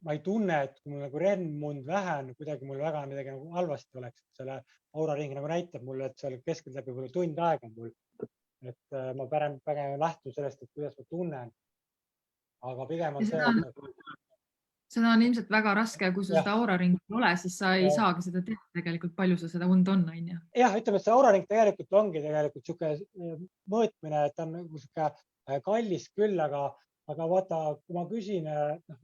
ma ei tunne, et kui mul nagu REM-und vähen, kuidagi mul väga midagi nagu halvasti oleks, et selle auraring nagu näitab mulle, et seal keskeltläbi võib-olla tund aega mul, et ma pärem lähtun sellest, et kuidas ma tunnen, aga pigem on see, seda on ilmselt väga raske, kui sul seda auraringi ei ole, siis sa ei saagi seda teha tegelikult, palju sul seda und on, on ju? jah, ütleme, et see auraring tegelikult ongi tegelikult niisugune mõõtmine, et on nagu niisugune kallis küll, aga vaata, kui ma küsin,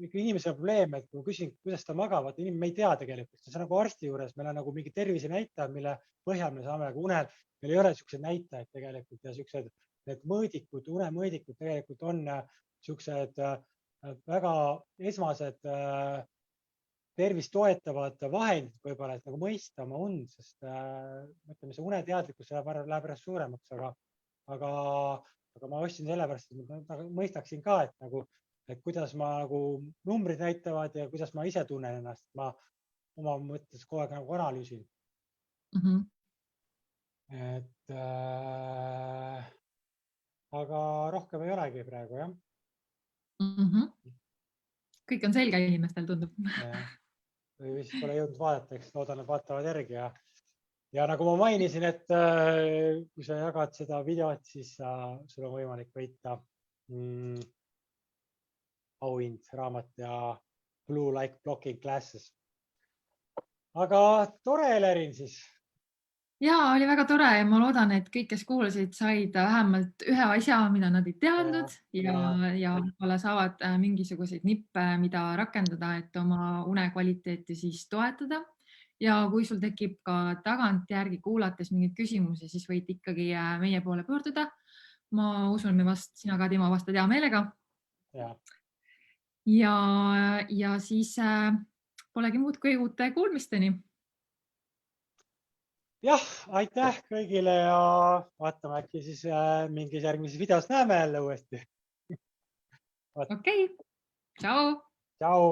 inimesel probleem, et kui ma küsin, kuidas ta magab, vaata inimene ei tea tegelikult, see on nagu arsti juures, meil on nagu mingi tervisenäitajad, mille põhjal me saame nagu unel, meil ei ole niisuguseid näitajaid tegelikult ja niisugused need mõõdikud, unemõõdikud tegelikult on niisugused väga esmased tervist toetavad vahendid võib-olla, et nagu mõista oma und, sest mõtleme, see uneteadlikkus läheb pärast suuremaks, aga ma ostsin sellepärast, et ma mõistaksin ka, et nagu, et kuidas ma nagu numbrid näitavad ja kuidas ma ise tunnen ennast, ma oma mõttes kogu aeg nagu analüüsin. Et aga rohkem ei olegi praegu, jah. Kõik on selge inimestel, tundub. Või vist pole jõudnud vaadata, eks loodan, et vaatavad järgi ja nagu ma mainisin, et kui sa jagad seda videot, siis sul on võimalik võita auhind, raamat ja Blue Light Blocking Glasses. Aga tore, Elerin siis. Jaa, oli väga tore ja ma loodan, et kõik, kes kuulasid, said vähemalt ühe asja, mida nad ei teadnud ja saavad mingisuguseid nippe, mida rakendada, et oma unekvaliteeti siis toetada. Ja kui sul tekib ka tagantjärgi kuulates mingeid küsimusi, siis võid ikkagi meie poole pöörduda. Ma usun, sina ka, Timo, vastad hea meelega. Ja siis polegi muud kui uute kuulmisteni. Jah, aitäh kõigile ja vaatame, äkki siis mingis järgmises videos näeme jälle uuesti. Okei, tšau! Tšau!